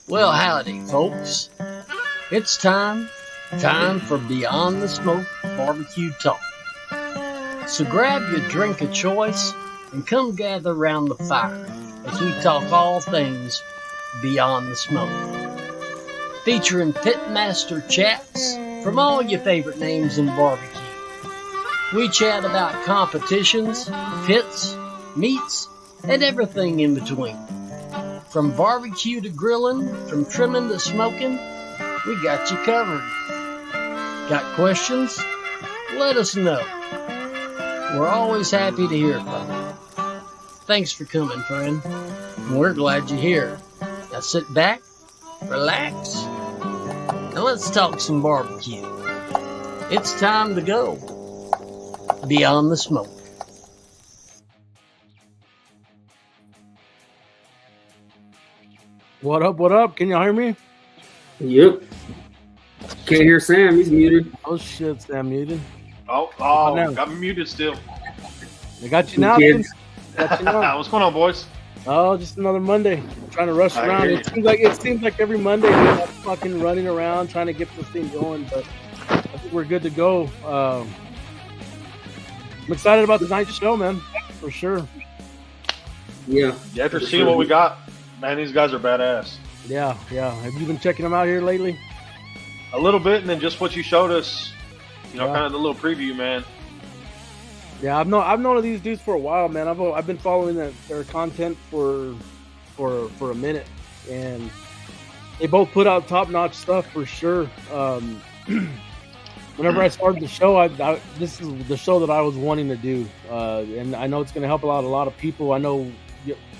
Well, howdy, folks. It's time for Beyond the Smoke Barbecue Talk. So grab your drink of choice and come gather around the fire as we talk all things Beyond the Smoke. Featuring pitmaster chats from all your favorite names in barbecue. We chat about competitions, pits, meats, and everything in between. From barbecue to grilling, from trimming to smoking, we got you covered. Got questions? Let us know. We're always happy to hear from you. Thanks for coming, friend. We're glad you're here. Now sit back, relax, and let's talk some barbecue. It's time to go Beyond the Smoke. What up? What up? Can y'all hear me? Yep. Can't hear Sam. He's muted. Oh shit, Sam muted. Oh, got me muted still. I got you now. Got you now. What's going on, boys? Oh, just another Monday. I'm trying to rush around. It seems like every Monday we're fucking running around trying to get this thing going, but I think we're good to go. I'm excited about tonight's show, man. For sure. Yeah. After seeing what we got, man, these guys are badass. Yeah. Have you been checking them out here lately? A little bit, and then just what you showed us, kind of the little preview, man. Yeah, I've known of these dudes for a while, man. I've been following their content for a minute, and they both put out top notch stuff for sure. Whenever I started the show, this is the show that I was wanting to do, and I know it's going to help out a lot of people. I know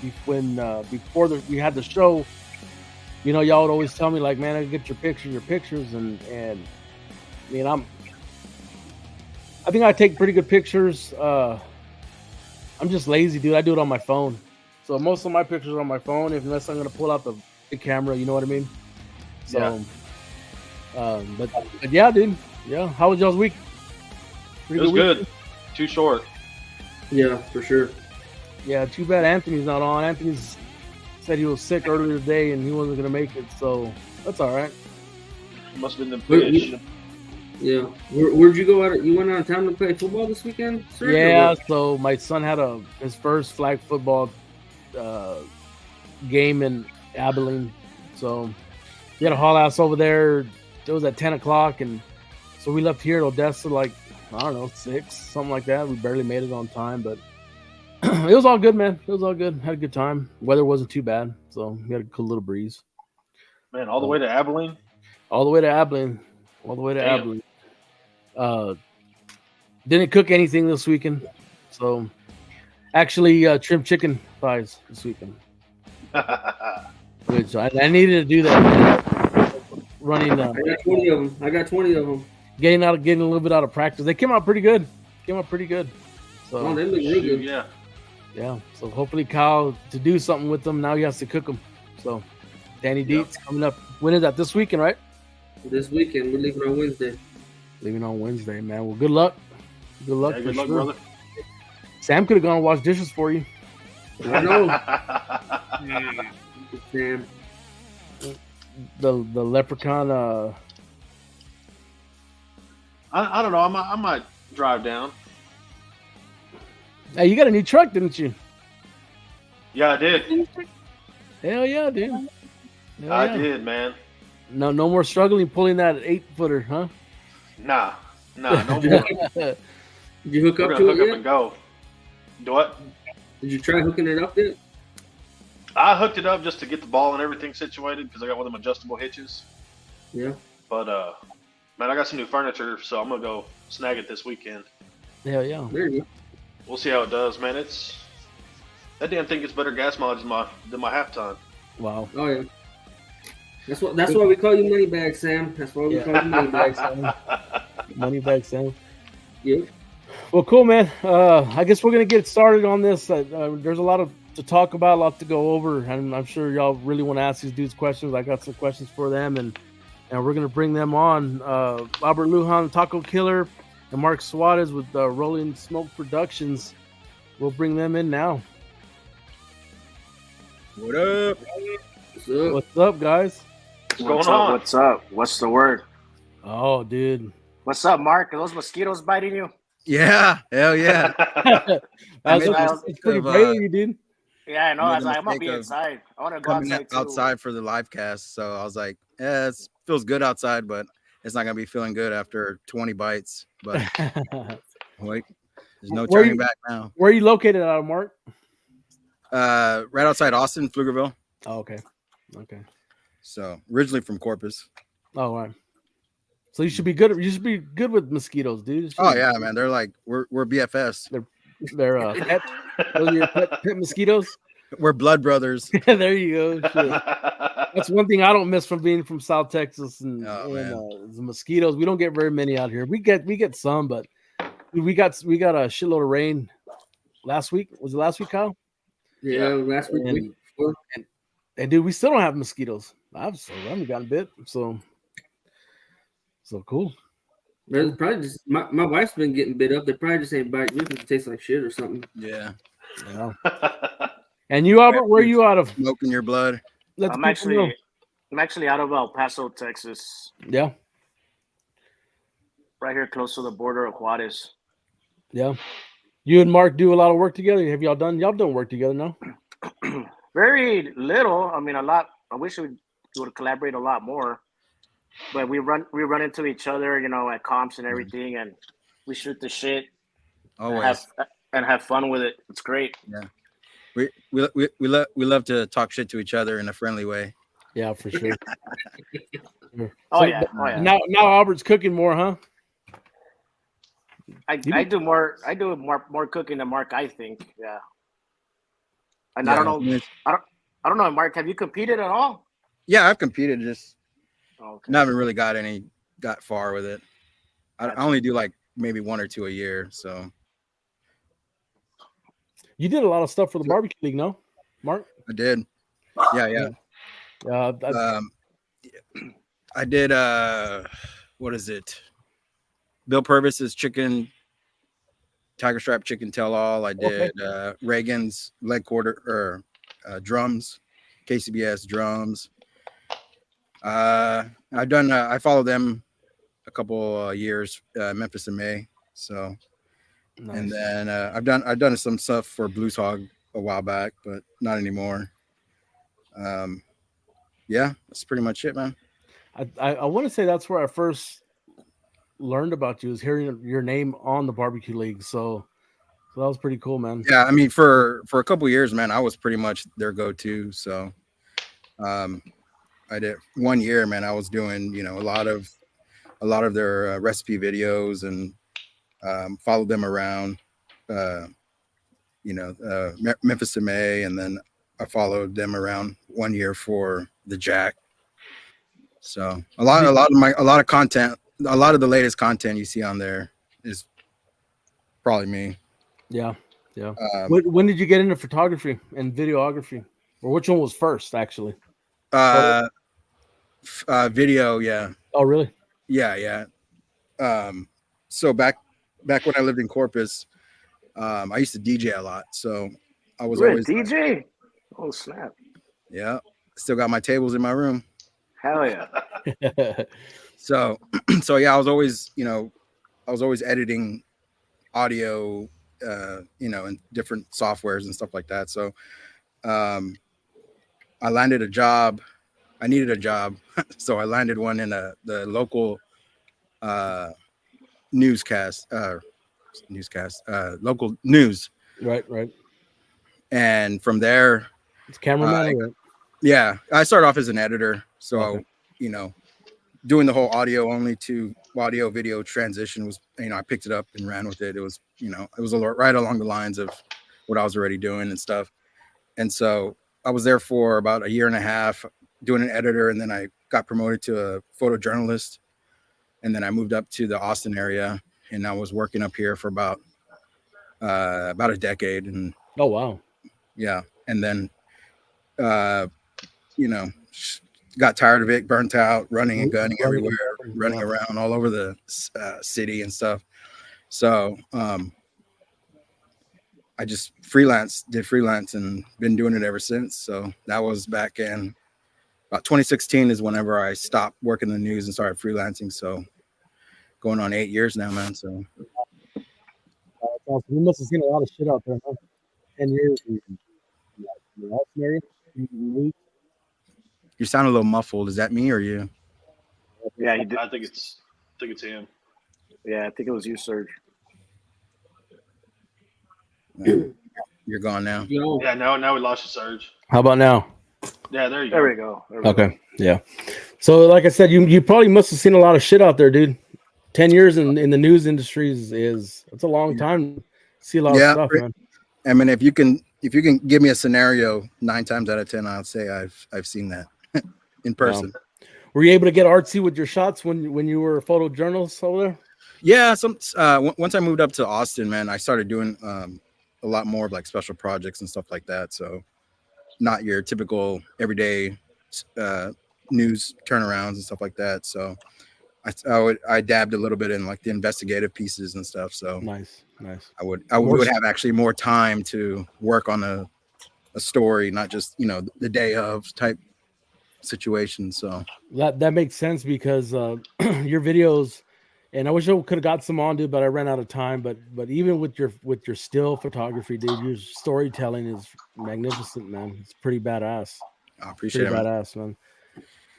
before we had the show, y'all would always tell me like, man, I get your pictures, and I mean, I think I take pretty good pictures. I'm just lazy, dude. I do it on my phone. So most of my pictures are on my phone, unless I'm going to pull out the big camera, you know what I mean? So, yeah. But yeah, dude. Yeah. How was y'all's week? It was good. Too short. Yeah, for sure. Yeah, too bad Anthony's not on. Anthony's said he was sick earlier today and he wasn't going to make it, so that's all right. It must have been the fish. Yeah. Where'd you go out? You went out of town to play football this weekend, sir? Yeah, so my son had his first flag football game in Abilene. So he had a haul ass over there. It was at 10 o'clock, and so we left here at Odessa like, I don't know, 6, something like that. We barely made it on time, but it was all good, man. It was all good. Had a good time. Weather wasn't too bad, so we had a cool little breeze. Man, all the way to Abilene? All the way to Abilene. Abilene. Didn't cook anything this weekend, so actually trimmed chicken thighs this weekend. Which I needed to do that. Man. Running. I got 20 of them. Getting a little bit out of practice. They came out pretty good. So they look real good. Yeah. yeah, so hopefully Kyle to do something with them. Now he has to cook them. So Danny Yep. Dietz coming up. When is that? This weekend, right? This weekend, we're leaving on Wednesday. Leaving on Wednesday, man. Well, good luck. Good luck Yeah, for good luck, sure. brother. Sam could have gone and washed dishes for you. I know. Sam. The leprechaun. I don't know. I might drive down. Hey, you got a new truck, didn't you? Yeah, I did. Hell yeah, dude. Hell I yeah. did, man. No more struggling pulling that 8-footer, huh? Nah, no more. Did you hook We're up gonna to hook it up yet? and go. Do what? Did you try hooking it up yet? I hooked it up just to get the ball and everything situated because I got one of them adjustable hitches. Yeah. But man, I got some new furniture, so I'm gonna go snag it this weekend. Hell yeah. There you go. We'll see how it does, man. That damn thing gets better gas mileage than my half ton. Wow. Oh yeah. That's why we call you Moneybag, Sam. That's why we Yeah. call you Moneybag, Sam. Money back, Sam. Yep. Well, cool, man. I guess we're gonna get started on this. There's a lot to talk about, a lot to go over, and I'm sure y'all really want to ask these dudes questions. I got some questions for them, and we're gonna bring them on. Albert Lujan, Taco Killer, and Mark Suarez with Rolling Smoke Productions. We'll bring them in now. What up? What's up? What's up, guys? What's going on? What's up? What's the word? Oh, dude. What's up, Mark? Are those mosquitoes biting you? Yeah, hell yeah. It's pretty crazy, dude. Yeah, I know. Made the I'm gonna be mistake of inside. I want to go Coming outside too. outside for the live cast, so I was like, "Yeah, it feels good outside, but it's not gonna be feeling good after 20 bites." But wait, there's no Where turning you- back now. Where are you located out of, Mark? Right outside Austin, Pflugerville. Oh, okay. Okay. So originally from Corpus. Oh, all right. So you should be good. You should be good with mosquitoes, dude. You should Oh be- yeah, man. They're like we're BFFs. They're pet. Those are your pet mosquitoes. We're blood brothers. There you go. Shit. That's one thing I don't miss from being from South Texas and, Oh, the mosquitoes. We don't get very many out here. We get some, but we got a shitload of rain last week. Was it last week, Kyle? Yeah, last week. And- week before. And dude, we still don't have mosquitoes. I haven't gotten bit. So cool. It's probably just my wife's been getting bit up. They probably just ain't biting you because it tastes like shit or something. Yeah, Yeah. And you, Albert, where are you out of? smoke in your blood. Let the I'm people know. actually out of El Paso, Texas, Yeah. right here close to the border of Juarez. Yeah. You and Mark do a lot of work together. Y'all done work together now? Very little. I mean, a lot. I wish we would collaborate a lot more. But we run into each other, at comps and everything, and we shoot the shit Always. and have fun with it. It's great. We love to talk shit to each other in a friendly way. Yeah, for sure. Oh So, yeah. Now Albert's cooking more, huh? I do more cooking than Mark, I think. Yeah. And I don't know, Mark. Have you competed at all? Yeah, I've competed, just Okay. never really got far with it. I only do like maybe 1 or 2 a year. So You did a lot of stuff for the barbecue league, no, Mark? I did. Yeah. I did. What is it? Bill Purvis's chicken, tiger stripe chicken tell all. I did Reagan's leg quarter or drums, KCBS drums. I've done. I followed them a couple years, Memphis in May. So, Nice. and then I've done some stuff for Blues Hog a while back, but not anymore. Yeah, that's pretty much it, man. I want to say that's where I first learned about you, is hearing your name on the barbecue league. So that was pretty cool, man. Yeah, I mean, for a couple years, man, I was pretty much their go-to. So, I did 1 year, man. I was doing, a lot of their recipe videos and followed them around. Memphis in May, and then I followed them around 1 year for the Jack. So a lot of content, a lot of the latest content you see on there is probably me. Yeah. Um, When did you get into photography and videography, or which one was first, actually? Video, yeah. Oh, really? Yeah. So back when I lived in Corpus, I used to DJ a lot. So I was You're a always DJ? Oh snap! yeah. Still got my tables in my room. Hell yeah! So so yeah, I was always editing audio, in different softwares and stuff like that. So I landed a job. I needed a job, so I landed one in the local local news. Right. And from there, It's cameraman. Right? yeah, I started off as an editor. So, Okay. Doing the whole audio only to audio video transition was, I picked it up and ran with it. It was, it was right along the lines of what I was already doing and stuff. And so I was there for about a year and a half doing an editor. And then I got promoted to a photojournalist. And then I moved up to the Austin area, and I was working up here for about a decade. And Oh, wow. yeah. And then, got tired of it, burnt out, running and gunning everywhere, running around all over the city and stuff. So I just did freelance and been doing it ever since. So that was back in about 2016 is whenever I stopped working the news and started freelancing. So going on 8 years now, man. So You must have seen a lot of shit out there, huh? 10 years. You sound a little muffled. Is that me or you? Yeah, you did. I think it's him. Yeah, I think it was you, Serge. No, you're gone now. Yeah, now we lost you, Serge. How about now? Yeah, there you go. There we go. Okay. Yeah. So, like I said, you probably must have seen a lot of shit out there, dude. 10 years in the news industry it's a long time to see a lot of stuff, man. I mean, if you can give me a scenario 9 times out of 10, I'll say I've seen that in person. Wow. Were you able to get artsy with your shots when you were a photojournalist over there? Yeah, once I moved up to Austin, man, I started doing a lot more of like special projects and stuff like that. So not your typical everyday news turnarounds and stuff like that. So I dabbed a little bit in like the investigative pieces and stuff. So Nice. I would have actually more time to work on a story, not just the day of type situation. So That makes sense because your videos, and I wish I could have got some on, dude, but I ran out of time. But even with your still photography, dude, your storytelling is magnificent, man. It's pretty badass. I appreciate it. Badass, man.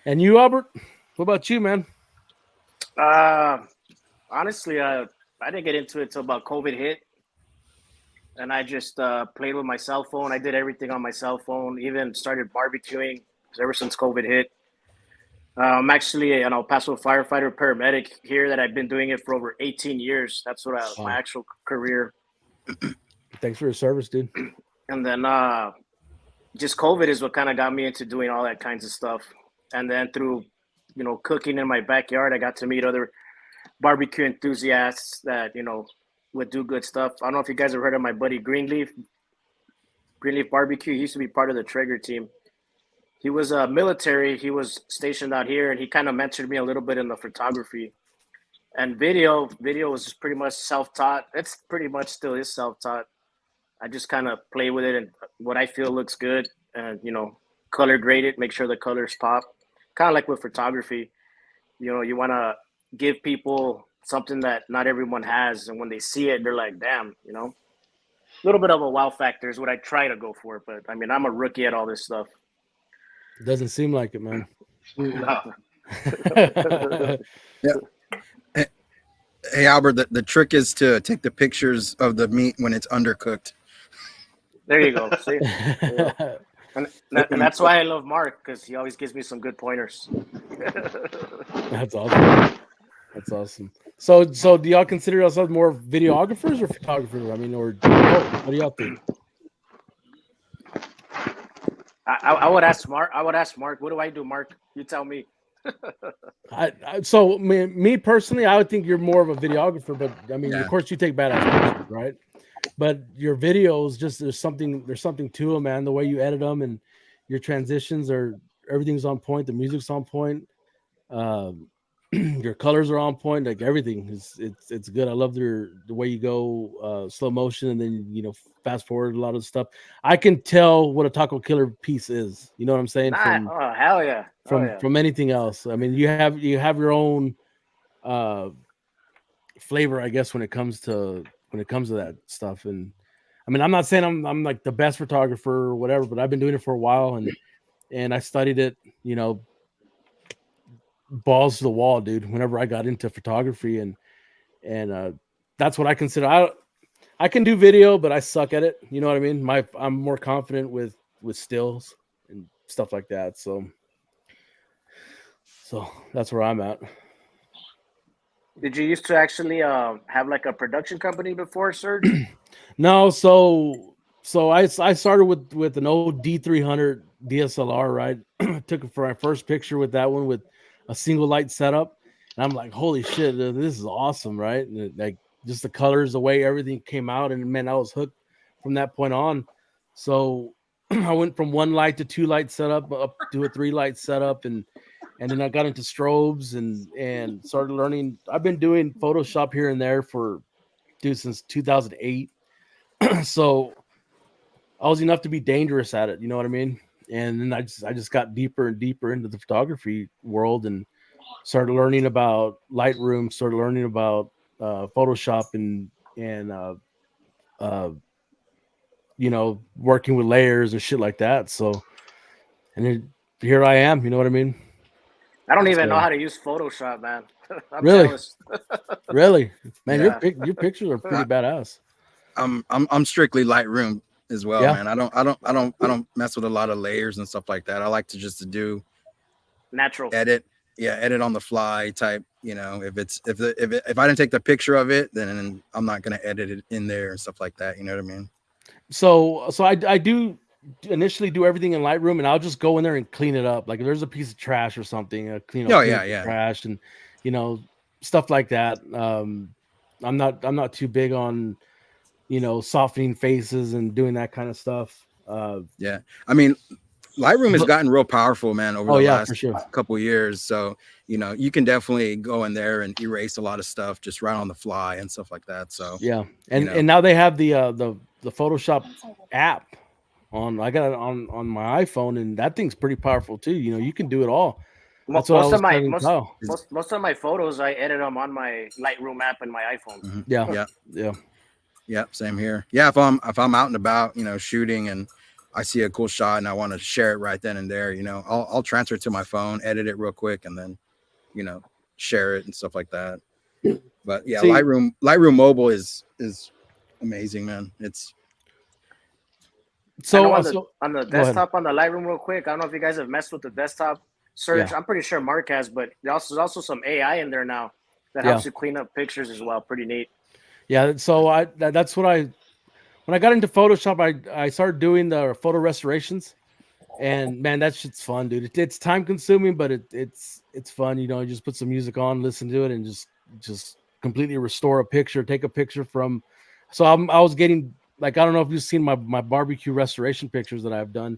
And you, Albert, what about you, man? Honestly, I didn't get into it until about COVID hit, and I just played with my cell phone. I did everything on my cell phone. Even started barbecuing ever since COVID hit. I'm actually an El Paso firefighter paramedic here that I've been doing it for over 18 years. That's what my actual career. Thanks for your service, dude. And then just COVID is what kind of got me into doing all that kinds of stuff. And then through, cooking in my backyard, I got to meet other barbecue enthusiasts that, would do good stuff. I don't know if you guys have heard of my buddy Greenleaf Barbecue. He used to be part of the Traeger team. He was military. He was stationed out here, and he kind of mentored me a little bit in the photography. And video was pretty much self-taught. It's pretty much still is self-taught. I just kind of play with it and what I feel looks good and, color grade it, make sure the colors pop. Kind of like with photography, you want to give people something that not everyone has. And when they see it, they're like, damn, a little bit of a wow factor is what I try to go for. But I mean, I'm a rookie at all this stuff. Doesn't seem like it, man. No. Yeah. Hey, Albert, the trick is to take the pictures of the meat when it's undercooked. There you go. See? Yeah. And that's why I love Mark, because he always gives me some good pointers. That's awesome. So do y'all consider yourselves more videographers or photographers? I mean, or what do y'all think? I would ask Mark. What do I do, Mark? You tell me. So me personally, I would think you're more of a videographer, but I mean, of course, you take badass pictures, right? but your videos, just there's something to them, man. The way you edit them and your transitions everything's on point. The music's on point. Your colors are on point. Like everything it's good. I love the way you go slow motion and then fast forward a lot of stuff. I can tell what a Taco Killer piece is. You know what I'm saying? Oh hell yeah! From anything else. I mean, you have your own flavor, I guess, when it comes to that stuff. And I mean, I'm not saying I'm like the best photographer or whatever, but I've been doing it for a while and I studied it, balls to the wall, dude, whenever I got into photography and that's what I consider. I can do video, but I suck at it. You know what I mean? I'm more confident with stills and stuff like that. So that's where I'm at. Did you used to actually have like a production company before, Serge? No, so I started with an old D300 DSLR, right? Took it for my first picture with that one with a single light setup, and I'm like, holy shit, this is awesome, right? And like just the colors, the way everything came out, and man, I was hooked from that point on. So I went from 1 light to 2 light setup up to a 3 light setup, and then I got into strobes and started learning. I've been doing Photoshop here and there since 2008. So I was enough to be dangerous at it. You know what I mean? And then I just got deeper and deeper into the photography world and started learning about Lightroom, started learning about Photoshop and working with layers and shit like that. So, and then here I am. You know what I mean? I don't even know how to use Photoshop, man. I'm really? jealous. Really, man. Yeah. Your pictures are pretty badass. I'm strictly Lightroom as well, Yeah. man. I don't mess with a lot of layers and stuff like that. I like to just do Natural. edit on the fly type. If I didn't take the picture of it, then I'm not gonna edit it in there and stuff like that. You know what I mean? So I do initially do everything in Lightroom, and I'll just go in there and clean it up. Like if there's a piece of trash or something, clean up trash and stuff like that. I'm not too big on softening faces and doing that kind of stuff. Yeah, I mean, Lightroom has gotten real powerful, man, over the last couple of years. So you can definitely go in there and erase a lot of stuff just right on the fly and stuff like that. So yeah, and now they have the Photoshop app I got it on my iPhone, and that thing's pretty powerful too. You can do it all. That's Most of my photos, I edit them on my Lightroom app and my iPhone. Mm-hmm. Yeah, same here. Yeah, if I'm out and about, shooting, and I see a cool shot and I want to share it right then and there, I'll transfer it to my phone, edit it real quick, and then share it and stuff like that. But yeah, Lightroom mobile is amazing, man. It's so on the desktop, on the Lightroom, real quick. I don't know if you guys have messed with the desktop search. Yeah. I'm pretty sure Mark has, but there's also some AI in there now that helps you clean up pictures as well. Pretty neat. Yeah, so that's what when I got into Photoshop, I started doing the photo restorations, and man, that shit's fun, dude. It's time consuming, but it's fun. You just put some music on, listen to it, and just completely restore a picture, take a picture from. So I was getting, like, I don't know if you've seen my barbecue restoration pictures that I've done,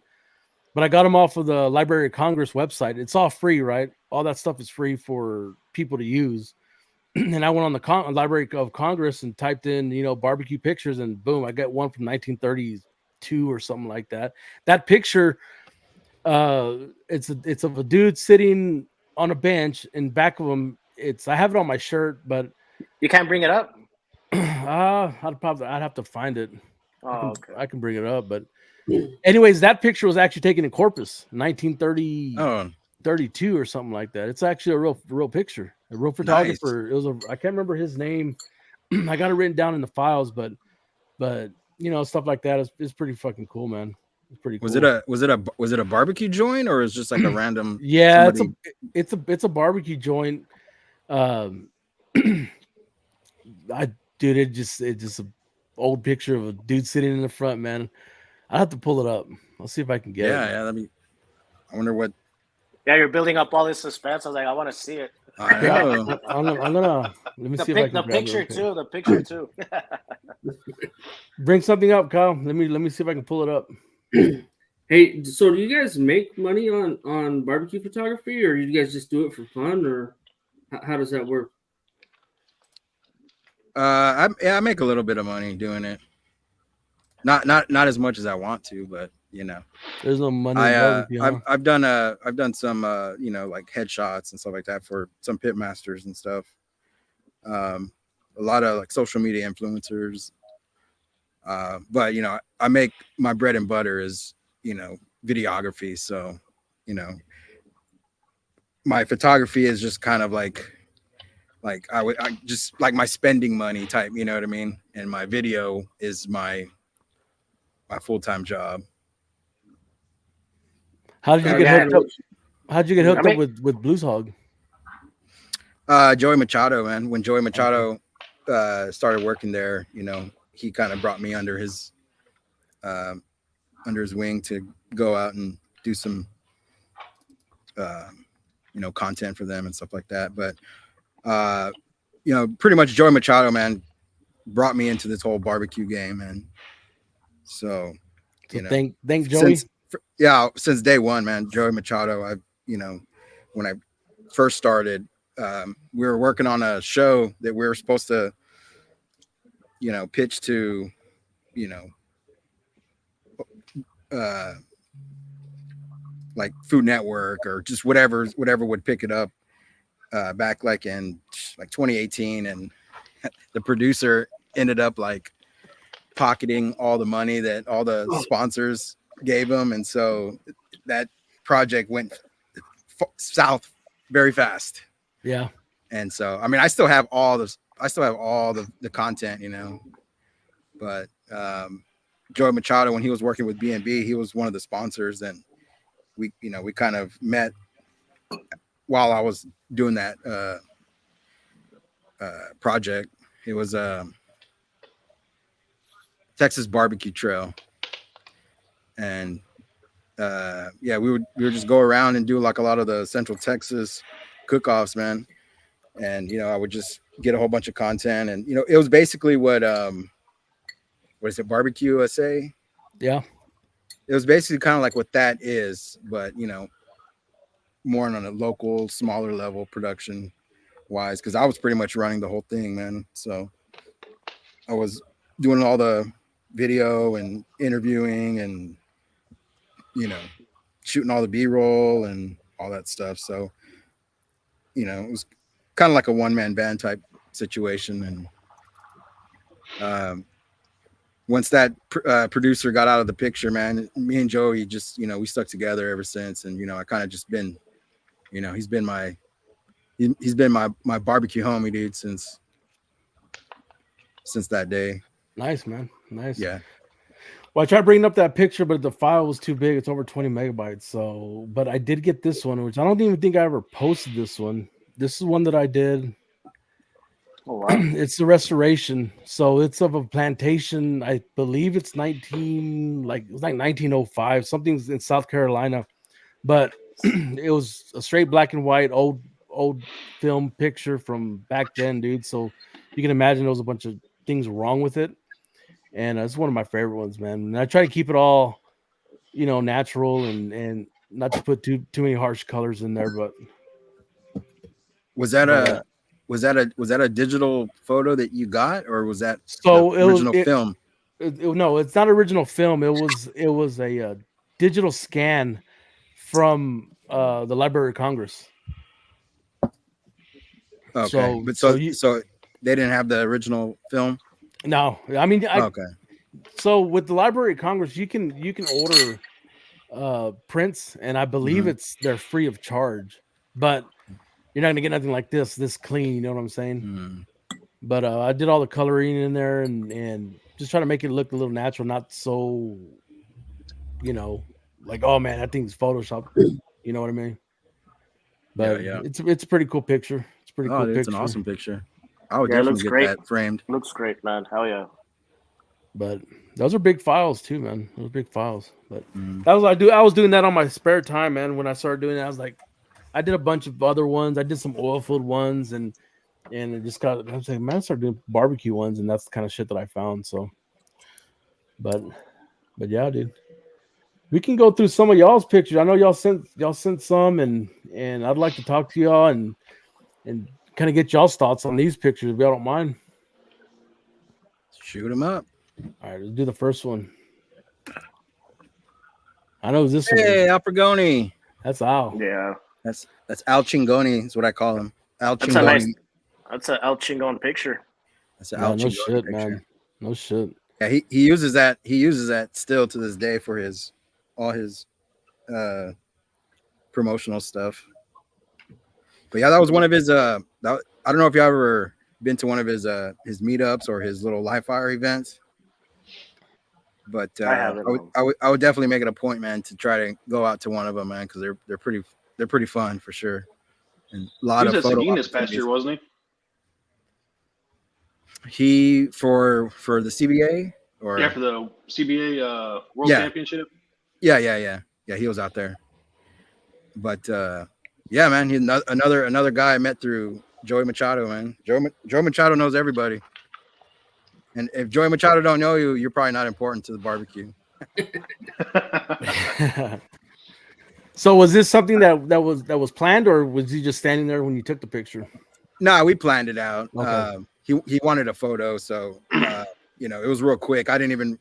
but I got them off of the Library of Congress website. It's all free, right? All that stuff is free for people to use. And I went on the Library of Congress and typed in, barbecue pictures, and boom, I got one from 1932 or something like that. That picture, it's of a dude sitting on a bench, and back of him, I have it on my shirt, but you can't bring it up. I'd have to find it. Okay. I can bring it up, but anyways, that picture was actually taken in Corpus, 1932 or something like that. It's actually a real picture. A real photographer. Nice. I can't remember his name. I got it written down in the files, but stuff like that is pretty fucking cool, man. It's pretty cool. Was it a barbecue joint, or is just like a random? Yeah, it's a barbecue joint. It's just an old picture of a dude sitting in the front, man. I'll have to pull it up. I'll see if I can get it. Yeah. I wonder what. Yeah, you're building up all this suspense. I was like, I want to see it. I know. I'm gonna let me see if I can the picture too. The picture too. Bring something up, Kyle. Let me see if I can pull it up. Hey, so do you guys make money on barbecue photography, or you guys just do it for fun, or how does that work? I make a little bit of money doing it. Not as much as I want to, but you know, There's no money in barbecue. Huh? I've done some you know, like headshots and stuff like that for some pit masters and stuff. A lot of like social media influencers. But you know, I make my bread and butter is, you know, videography. So, you know, my photography is just kind of like I just like my spending money type, you know what I mean? And my video is my full-time job. How did you get hooked up? How'd you get hooked up with Blues Hog? Joey Machado, man. When Joey Machado started working there, you know, he kind of brought me under his wing to go out and do some you know, content for them and stuff like that. But you know, pretty much Joey Machado, man, brought me into this whole barbecue game. And so you know, thank Joey. Since day one, man, Joey Machado. I, you know, when I first started, we were working on a show that we were supposed to, you know, pitch to, you know, like Food Network or just whatever would pick it up back like in like 2018, and the producer ended up like pocketing all the money that all the sponsors gave him, and so that project went south very fast. Yeah. And so I mean, I still have all the content, you know, but Joey Machado, when he was working with B&B, he was one of the sponsors, and we kind of met while I was doing that project. It was Texas Barbecue Trail, and yeah, we would just go around and do like a lot of the Central Texas cook-offs, man. And you know, I would just get a whole bunch of content, and you know, it was basically what is it, Barbecue USA? Yeah. It was basically kind of like what that is, but you know, more on a local, smaller level production wise, because I was pretty much running the whole thing, man. So I was doing all the video and interviewing and, you know, shooting all the B-roll and all that stuff. So, you know, it was kind of like a one-man band type situation. And once that producer got out of the picture, man, me and Joey just, you know, we stuck together ever since. And, you know, I kind of just been, you know, he's been my barbecue homie, dude, since that day. Nice, man. Nice. Yeah. Well, I tried bringing up that picture, but the file was too big. It's over 20 megabytes. So, but I did get this one, which I don't even think I ever posted this one. This is one that I did. Oh, wow. It's the restoration. So it's of a plantation. I believe it's 1905. Something's in South Carolina, but it was a straight black and white old film picture from back then, dude. So you can imagine there was a bunch of things wrong with it. And it's one of my favorite ones, man. And I try to keep it all, you know, natural and not to put too many harsh colors in there. But was that a digital photo that you got, or was that so the original film? No, it's not original film. It was a digital scan from the Library of Congress. Okay, so they didn't have the original film. No, I mean, okay. So with the Library of Congress, you can order prints, and I believe they're free of charge, but you're not gonna get nothing like this clean. You know what I'm saying? But I did all the coloring in there and just try to make it look a little natural, not so, you know, like, oh man, that thing's Photoshop. You know what I mean? But yeah. It's a pretty cool picture. It's a pretty cool picture. It's an awesome picture. I would definitely get that framed. Looks great, man. Hell yeah. But those are big files too, man. Those are big files. But I was doing that on my spare time, man. When I started doing that, I was like, I did a bunch of other ones. I did some oil field ones, and it just got. I was like, man, I started doing barbecue ones, and that's the kind of shit that I found. So, But yeah, dude. We can go through some of y'all's pictures. I know y'all sent some, and I'd like to talk to y'all and kind of get y'all's thoughts on these pictures, if y'all don't mind. Shoot them up. All right, let's do the first one. I know this one. Hey, Al Fragoni. That's Al. Yeah. That's Al Chingoni is what I call him. Al Chingoni. That's an El Chingon picture. That's an Yeah, Al no Chingoni shit, picture. man. No shit. Yeah, he uses that. He uses that still to this day for all his promotional stuff. But yeah, that was one of his. I don't know if you ever been to one of his meetups or his little live fire events. But I haven't. I would definitely make it a point, man, to try to go out to one of them, man, because they're pretty fun for sure. And a lot He was of at photo Seguin this past year, wasn't he? He for the CBA or Yeah, for the CBA World Championship. Yeah. He was out there. But yeah, man, he's another guy I met through Joey Machado, man. Joey Machado knows everybody. And if Joey Machado don't know you, you're probably not important to the barbecue. So was this something that was planned, or was he just standing there when you took the picture? No, we planned it out. Okay. He wanted a photo, so it was real quick. I didn't even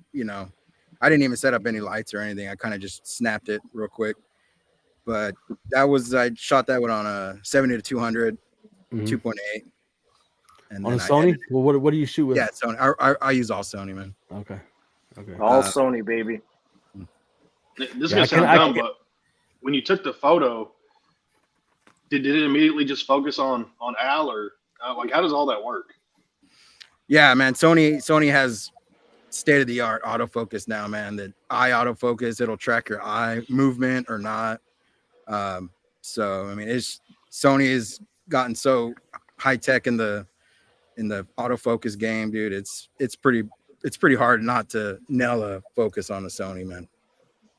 set up any lights or anything. I kind of just snapped it real quick. But I shot that one on a 70-200, 2.8. And on a Sony? Well, what do you shoot with? Yeah, Sony. I use all Sony, man. Okay. All Sony, baby. This is gonna sound dumb, but when you took the photo, did it immediately just focus on Al, or like how does all that work? Yeah, man. Sony has state of the art autofocus now, man. That eye autofocus, it'll track your eye movement or not. So I mean, Sony has gotten so high tech in the autofocus game, dude. It's pretty hard not to nail a focus on a Sony, man.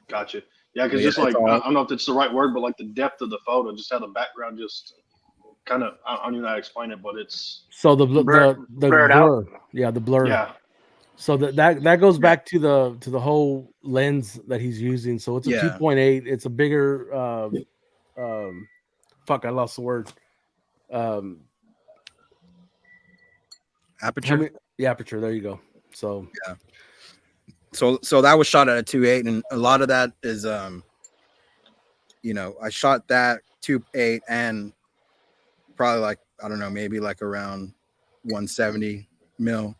Gotcha. Yeah, because just like I don't know if it's the right word, but like the depth of the photo, just how the background just kind of, I don't even know how to explain it, but it's so the blurred blur out. Yeah, the blur. Yeah. So that goes back to the whole lens that he's using. So it's a 2.8. It's a bigger fuck, I lost the word. Aperture. Aperture. There you go. So yeah. So that was shot at a 2.8, and a lot of that is I shot that 2.8 and probably like, I don't know, maybe like around 170 mil.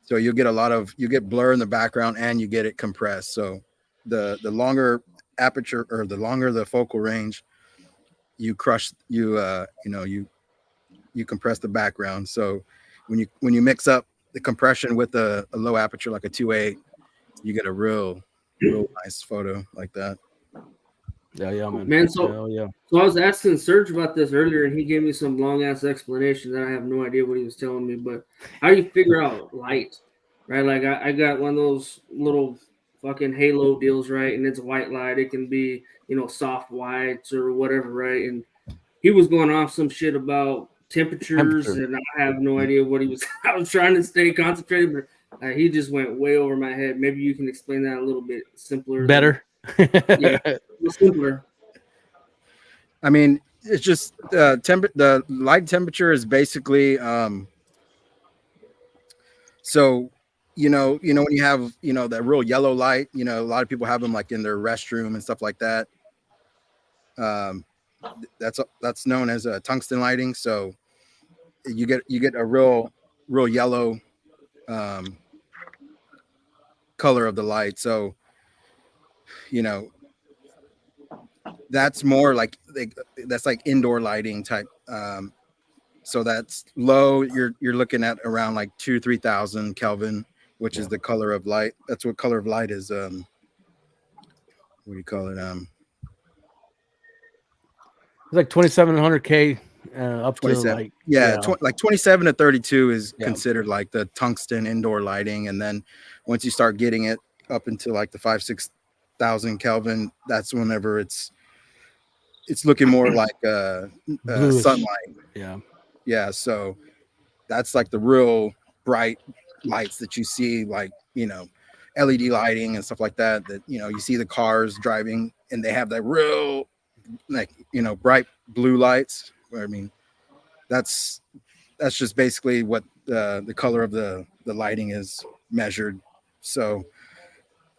So you get blur in the background and you get it compressed. So the longer aperture or the longer the focal range, you compress the background. So when you mix up the compression with a low aperture like a 2.8, you get a real nice photo like that. Yeah, man. So I was asking Serge about this earlier, and he gave me some long ass explanation that I have no idea what he was telling me. But how do you figure out light, right? Like I got one of those little fucking halo deals, right? And it's a white light. It can be soft whites or whatever, right? And he was going off some shit about temperatures, and I have no idea what he was. I was trying to stay concentrated, but he just went way over my head. Maybe you can explain that a little bit simpler, better. Yeah, simpler. I mean, it's just the light temperature is basically so when you have that real yellow light, a lot of people have them like in their restroom and stuff like that. That's known as tungsten lighting. So you get a real yellow color of the light. So that's more like that's like indoor lighting type. So that's low. You're looking at around like 2,000-3,000 Kelvin, which is the color of light. That's what color of light is. What do you call it? It's like 2,700K up 27. to like 27 to 32 is considered like the tungsten indoor lighting, and then once you start getting it up into like the 5,000-6,000 Kelvin, that's whenever it's looking more like sunlight. Yeah. So that's like the real bright lights that you see, like LED lighting and stuff like that, that, you know, you see the cars driving and they have that real, like, you know, bright blue lights. I mean, that's just basically what the color of the lighting is measured. So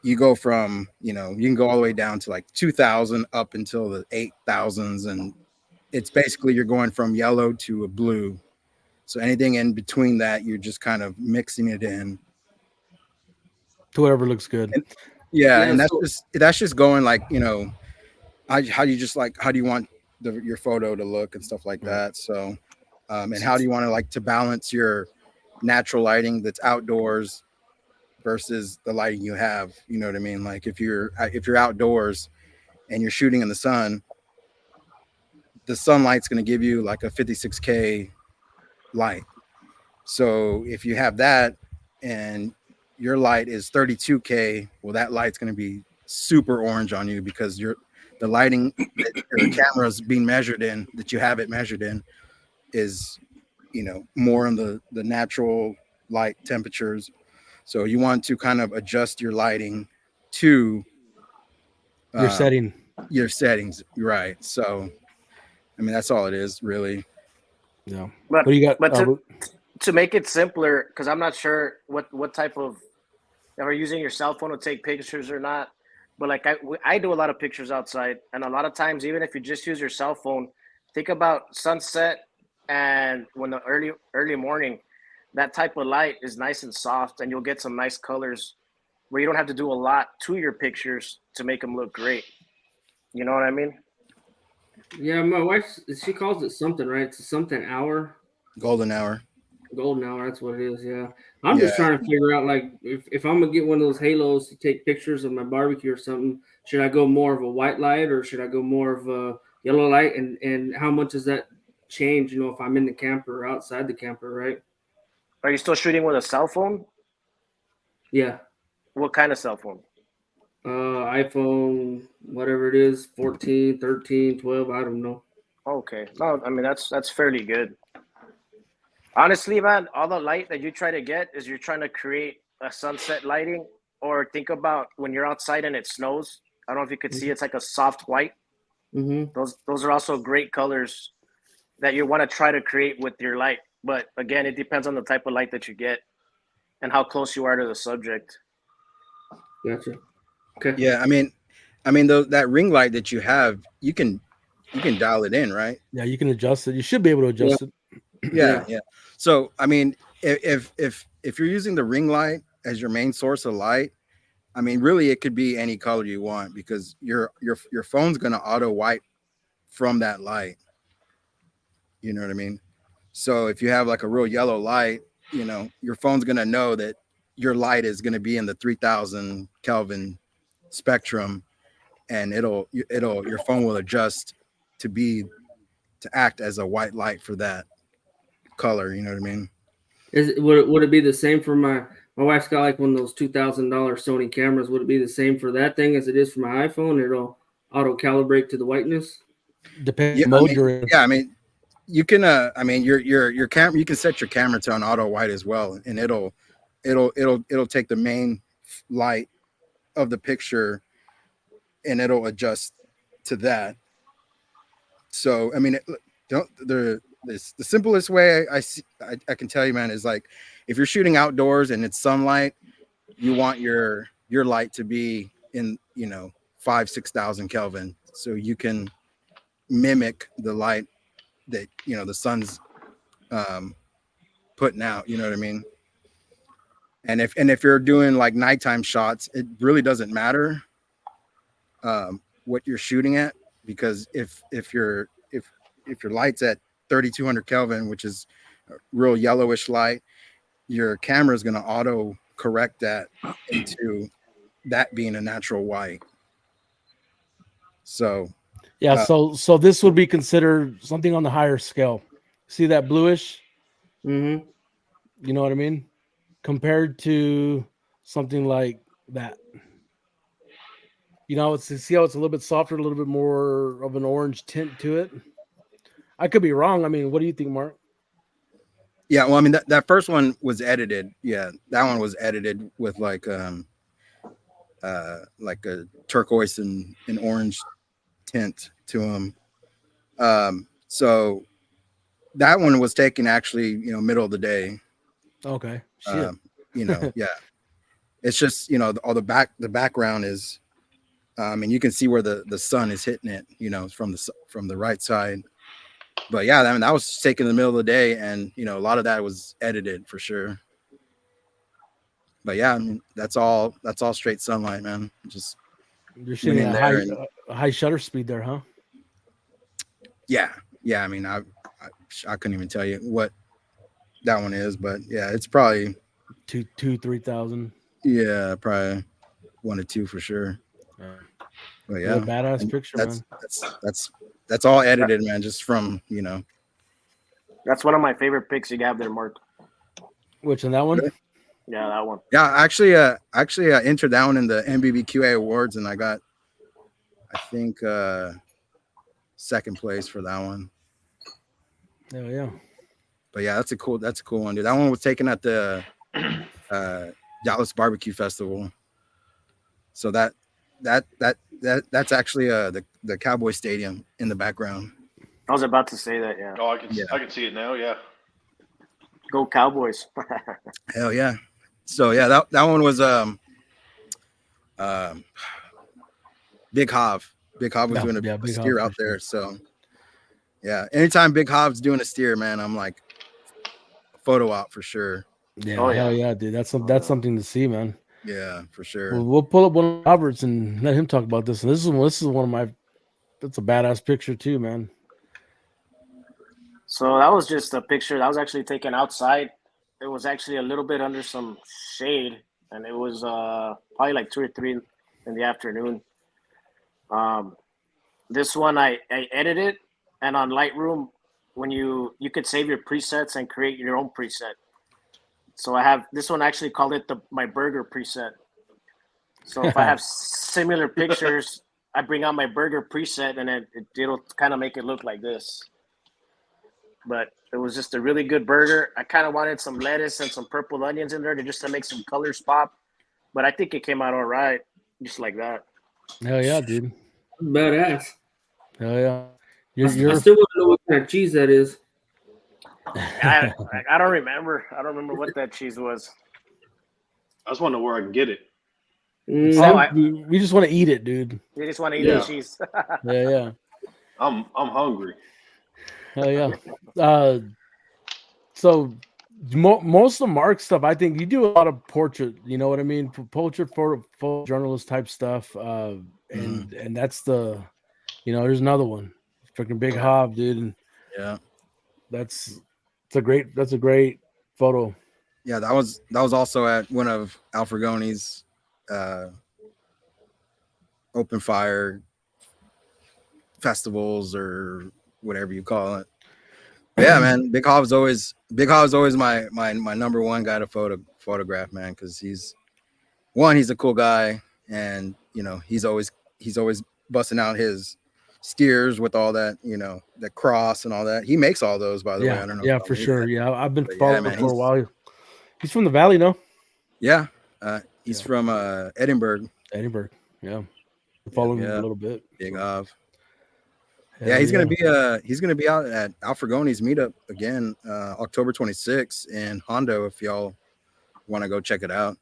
you go from, you know, you can go all the way down to like 2000 up until the 8000s, and it's basically you're going from yellow to a blue. So anything in between that, you're just kind of mixing it in to whatever looks good. And, and that's just going like, you know, how do you want your photo to look and stuff like that. So and how do you want to like to balance your natural lighting that's outdoors versus the lighting you have, you know what I mean? Like if you're outdoors and you're shooting in the sun, the sunlight's going to give you like a 56K light. So if you have that and your light is 32K, well, that light's going to be super orange on you because the lighting that your camera is being measured in, that you have it measured in, is, you know, more on the natural light temperatures. So you want to kind of adjust your lighting to your settings, right? So, I mean, that's all it is, really. Yeah. But what do you got? But to make it simpler, because I'm not sure what type of, if you're using your cell phone to take pictures or not. But like I do a lot of pictures outside, and a lot of times, even if you just use your cell phone, think about sunset and when the early morning, that type of light is nice and soft, and you'll get some nice colors where you don't have to do a lot to your pictures to make them look great. You know what I mean? Yeah, my wife, she calls it something, right? It's something hour. Golden hour. Golden hour, that's what it is. Yeah, I'm just trying to figure out, like, if I'm gonna get one of those halos to take pictures of my barbecue or something, should I go more of a white light or should I go more of a yellow light? And how much does that change? You know, if I'm in the camper or outside the camper, right? Are you still shooting with a cell phone? Yeah. What kind of cell phone? iPhone, whatever it is, 14, 13, 12, I don't know. Okay. No, I mean, that's fairly good. Honestly, man, all the light that you try to get is you're trying to create a sunset lighting, or think about when you're outside and it snows. I don't know if you could see, it's like a soft white. Mm-hmm. Those are also great colors that you want to try to create with your light. But again, it depends on the type of light that you get and how close you are to the subject. Gotcha. Okay. Yeah, I mean, that ring light that you have, you can dial it in, right? Yeah, you can adjust it. You should be able to adjust it. Yeah. So, I mean, if you're using the ring light as your main source of light, I mean, really, it could be any color you want because your phone's gonna auto white from that light. You know what I mean? So if you have like a real yellow light, you know, your phone's gonna know that your light is gonna be in the 3000 Kelvin spectrum, and your phone will adjust to act as a white light for that color. You know what I mean? Would it be the same for my wife's got like one of those $2,000 Sony cameras? Would it be the same for that thing as it is for my iPhone? It'll auto calibrate to the whiteness. Depends. Yeah, I mean, you can. I mean, your camera. You can set your camera to an auto white as well, and it'll take the main light of the picture, and it'll adjust to that. So, I mean, the simplest way I can tell you, man, is like if you're shooting outdoors and it's sunlight, you want your light to be in, you know, 5,000-6,000 Kelvin, so you can mimic the light that, you know, the sun's putting out. You know what I mean? And if you're doing like nighttime shots, it really doesn't matter what you're shooting at, because if your light's at 3200 Kelvin, which is a real yellowish light, your camera is going to auto correct that into that being a natural white. So yeah, so this would be considered something on the higher scale. See that bluish? Mm-hmm. You know what I mean? Compared to something like that. You know, see how it's a little bit softer, a little bit more of an orange tint to it. I could be wrong. I mean, what do you think, Mark? Yeah, well, I mean, that first one was edited. Yeah, that one was edited with like like a turquoise and an orange tint to them. So that one was taken actually, middle of the day. Okay. Shit. Yeah. It's just, all the background is, and you can see where the sun is hitting it, from the right side. But yeah, I mean, that was taken in the middle of the day, and a lot of that was edited for sure. But yeah, I mean, that's all straight sunlight, man. Just you're shooting a high shutter speed there, huh? Yeah. I mean, I couldn't even tell you what that one is, but yeah, it's probably 3,000. Yeah, probably 1 or 2 for sure. But yeah, badass picture, man. That's all edited, man. Just from That's one of my favorite pics you have there, Mark. Which one? That one? Yeah, that one. Yeah, actually, I entered that one in the MBBQA awards, and I got, I think, second place for that one. Oh yeah. But yeah, that's a cool one, dude. That one was taken at the Dallas Barbecue Festival. So that's actually the Cowboy Stadium in the background. I was about to say that. Yeah. Oh, I can see it now. Yeah. Go Cowboys. Hell yeah. So yeah, that one was Big Hov. Big Hov was doing a steer out there. So yeah, anytime Big Hov's doing a steer, man, I'm like photo op for sure. Yeah, hell yeah, dude. That's something to see, man. Yeah, for sure. We'll pull up one of Roberts and let him talk about this. And this is one of my. That's a badass picture too, man. So that was just a picture that was actually taken outside. It was actually a little bit under some shade, and it was probably like 2 or 3 in the afternoon. This one I edited, and on Lightroom, when you could save your presets and create your own preset. So I have this one, actually called it my burger preset. So if I have similar pictures, I bring out my burger preset, and it'll kind of make it look like this. But it was just a really good burger. I kind of wanted some lettuce and some purple onions in there to make some colors pop. But I think it came out all right, just like that. Hell yeah, dude. Badass. Hell yeah. I still want to know what kind of cheese that is. I don't remember. I don't remember what that cheese was. I just want to know where I can get it. We just want to eat it, dude. We just want to eat the cheese. Yeah. I'm hungry. Hell yeah. So most of Mark's stuff, I think you do a lot of portrait. You know what I mean? Portrait, photo journalist type stuff. And that's there's another one, freaking Big Hov, dude. And yeah, that's a great photo. Yeah, that was also at one of Al Fragoni's open fire festivals or whatever you call it. But yeah, man, Big Hov is always my number one guy to photograph, man, because he's a cool guy, and he's always busting out his steers with all that, the cross and all that. He makes all those, by the way. I don't know. Yeah, for sure. Yeah, I've been following him for a while. He's from the Valley, no? Yeah, he's from Edinburgh. Edinburgh, yeah. Following him a little bit. Big Hov. Yeah, he's gonna be out at Al Fragoni's meetup again, October 26th in Hondo. If y'all want to go check it out,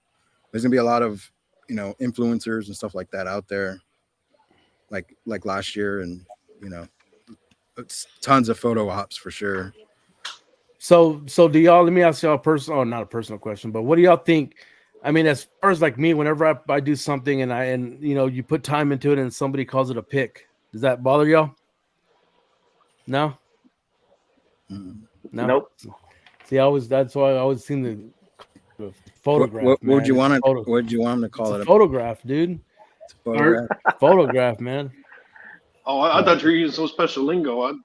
there's gonna be a lot of influencers and stuff like that out there, like last year, and it's tons of photo ops for sure. So do y'all? Let me ask y'all not a personal question, but what do y'all think? I mean, as far as like me, whenever I do something and you put time into it and somebody calls it a pick, does that bother y'all? No. No. Nope. See, that's why I always seen the photograph. What would you want him to call it? A photograph, dude. It's a photograph. Photograph, man. Oh, I thought you were using some special lingo.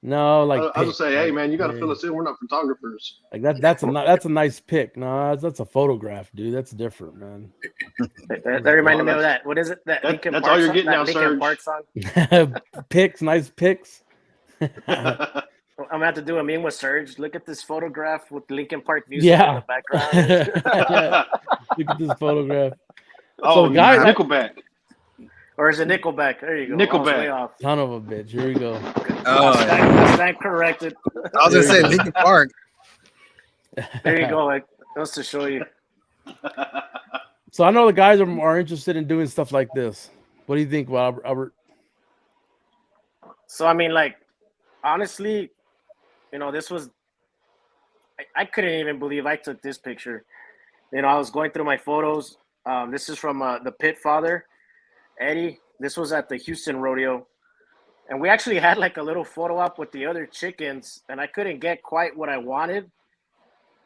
No, like I was gonna say, hey man, you got to fill us in. We're not photographers. Like that's a nice pick. No, that's a photograph, dude. That's different, man. That reminded me of that. What is it? That's all you're getting now, Serge. Picks, nice picks. I'm gonna have to do a meme with Serge. Look at this photograph with Linkin Park music in the background. Look at this photograph. Oh, the guy- Nickelback. Or is it Nickelback? There you go. Nickelback. I was way off. Son of a bitch. Here we go. Oh, I stand corrected. I was gonna say Linkin Park. There you go. Like, just to show you. So I know the guys are interested in doing stuff like this. What do you think, Albert? So I mean, like, honestly, this was. I couldn't even believe I took this picture. I was going through my photos. This is from the pit father, Eddie. This was at the Houston rodeo. And we actually had like a little photo op with the other chickens, and I couldn't get quite what I wanted.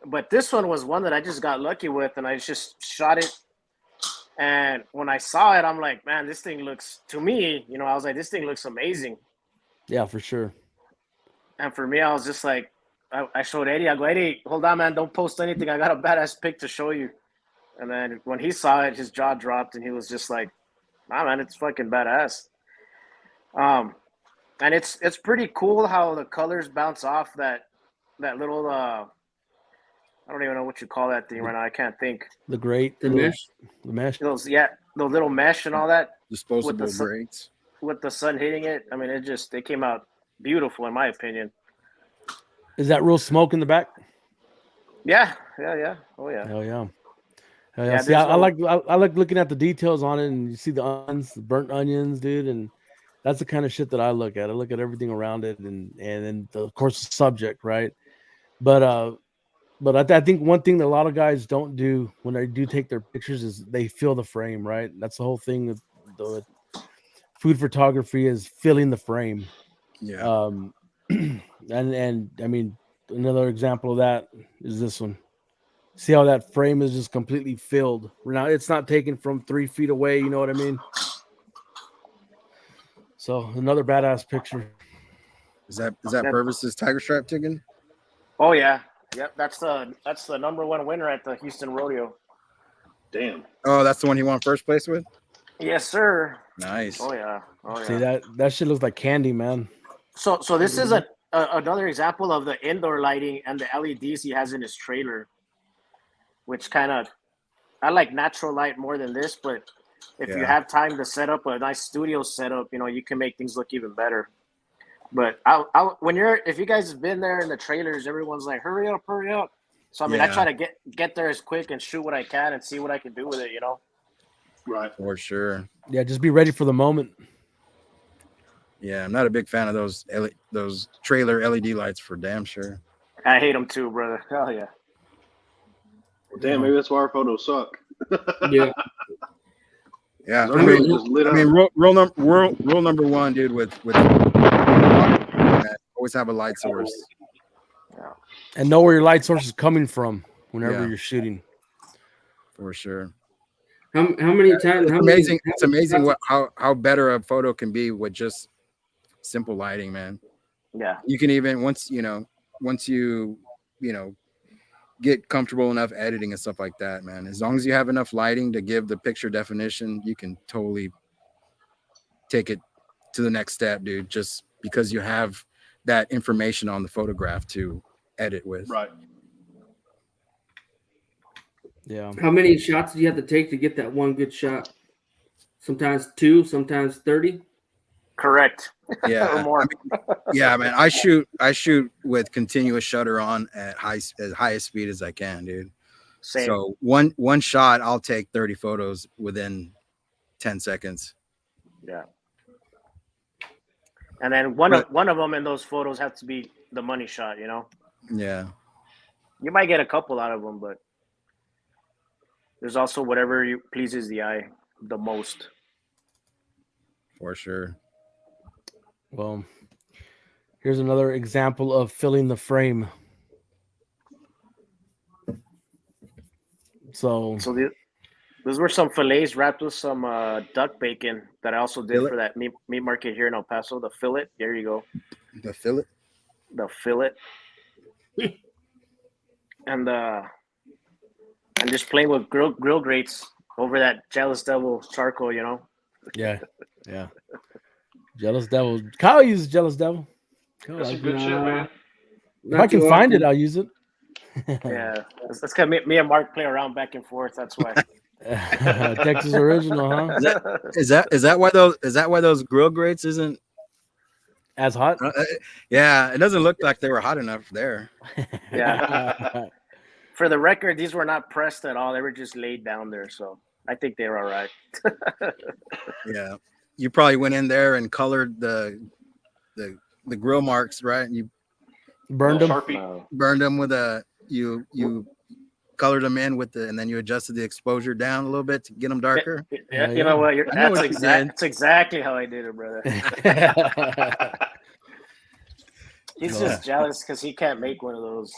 But this one was one that I just got lucky with, and I just shot it. And when I saw it, I'm like, man, this thing looks, to me, I was like, this thing looks amazing. Yeah, for sure. And for me, I was just like, I showed Eddie. I go, Eddie, hold on, man. Don't post anything. I got a badass pic to show you. And then when he saw it, his jaw dropped, and he was just like, nah, man, it's fucking badass. And it's pretty cool how the colors bounce off that little I don't even know what you call that thing right now. I can't think. The grate, The mesh. the mesh. Those little mesh and all that Disposable With the- grates. with the sun hitting it. I mean, it came out beautiful in my opinion. Is that real smoke in the back? Yeah. Oh yeah. Hell yeah. Hell yeah. Yeah, See, I there's like looking at the details on it, and you see the onions, the burnt onions, dude, and that's the kind of shit that I look at. I look at everything around it, and then of course the subject, right? But I think one thing that a lot of guys don't do when they do take their pictures is they fill the frame, right? That's the whole thing with the food photography is filling the frame. Yeah. And I mean, another example of that is this one. See how that frame is just completely filled. Now it's not taken from 3 feet away. You know what I mean? So another badass picture. Is that Purvis's Tiger Stripe chicken? Oh yeah. Yep. That's the number one winner at the Houston rodeo. Damn. Oh, that's the one he won first place with? Yes, sir. Nice. Oh yeah. See that shit looks like candy, man. So this is another example of the indoor lighting and the LEDs he has in his trailer, which I like natural light more than this, but if you have time to set up a nice studio setup, you can make things look even better. But if you guys have been there in the trailers, everyone's like, hurry up. So I mean, I try to get there as quick and shoot what I can and see what I can do with it, Right. For sure. Yeah, just be ready for the moment. Yeah, I'm not a big fan of those trailer LED lights for damn sure. I hate them too, brother. Hell yeah. Well, damn, maybe that's why our photos suck. Yeah. Yeah, Everybody just lit up. rule number one, dude, with always have a light source. And know where your light source is coming from whenever you're shooting. For sure. How many times? It's amazing how better a photo can be with just simple lighting, man. Yeah. You can even once you get comfortable enough editing and stuff like that, man. As long as you have enough lighting to give the picture definition, you can totally take it to the next step, dude. Just because you have that information on the photograph to edit with. Right. Yeah. How many shots do you have to take to get that one good shot? Sometimes 2, sometimes 30. Correct. Yeah. Or more. Yeah, man. I shoot with continuous shutter on at as highest speed as I can, dude. Same. So one shot, I'll take 30 photos within 10 seconds. Yeah. And then one of them in those photos has to be the money shot, Yeah. You might get a couple out of them, but there's also whatever pleases the eye the most. For sure. Well, here's another example of filling the frame. So those were some fillets wrapped with some duck bacon that I also did Fillet? for that meat market here in El Paso. The fillet. There you go. The fillet. The fillet. and just playing with grill grates over that Jealous Devil charcoal, Yeah. Jealous Devil. Kyle uses Jealous Devil. That's some good shit, man. If I can find it, I'll use it. Yeah, that's kind of me and Mark play around back and forth. That's why. Texas original, huh? Is that why those grill grates isn't as hot? Yeah, it doesn't look like they were hot enough there. Yeah. For the record, these were not pressed at all. They were just laid down there, so I think they're all right. Yeah, you probably went in there and colored the grill marks, right? You burned them. Sharpie. Burned them with you colored them in with and then you adjusted the exposure down a little bit to get them darker. Yeah, you know what? That's exactly how I did it, brother. He's just jealous because he can't make one of those.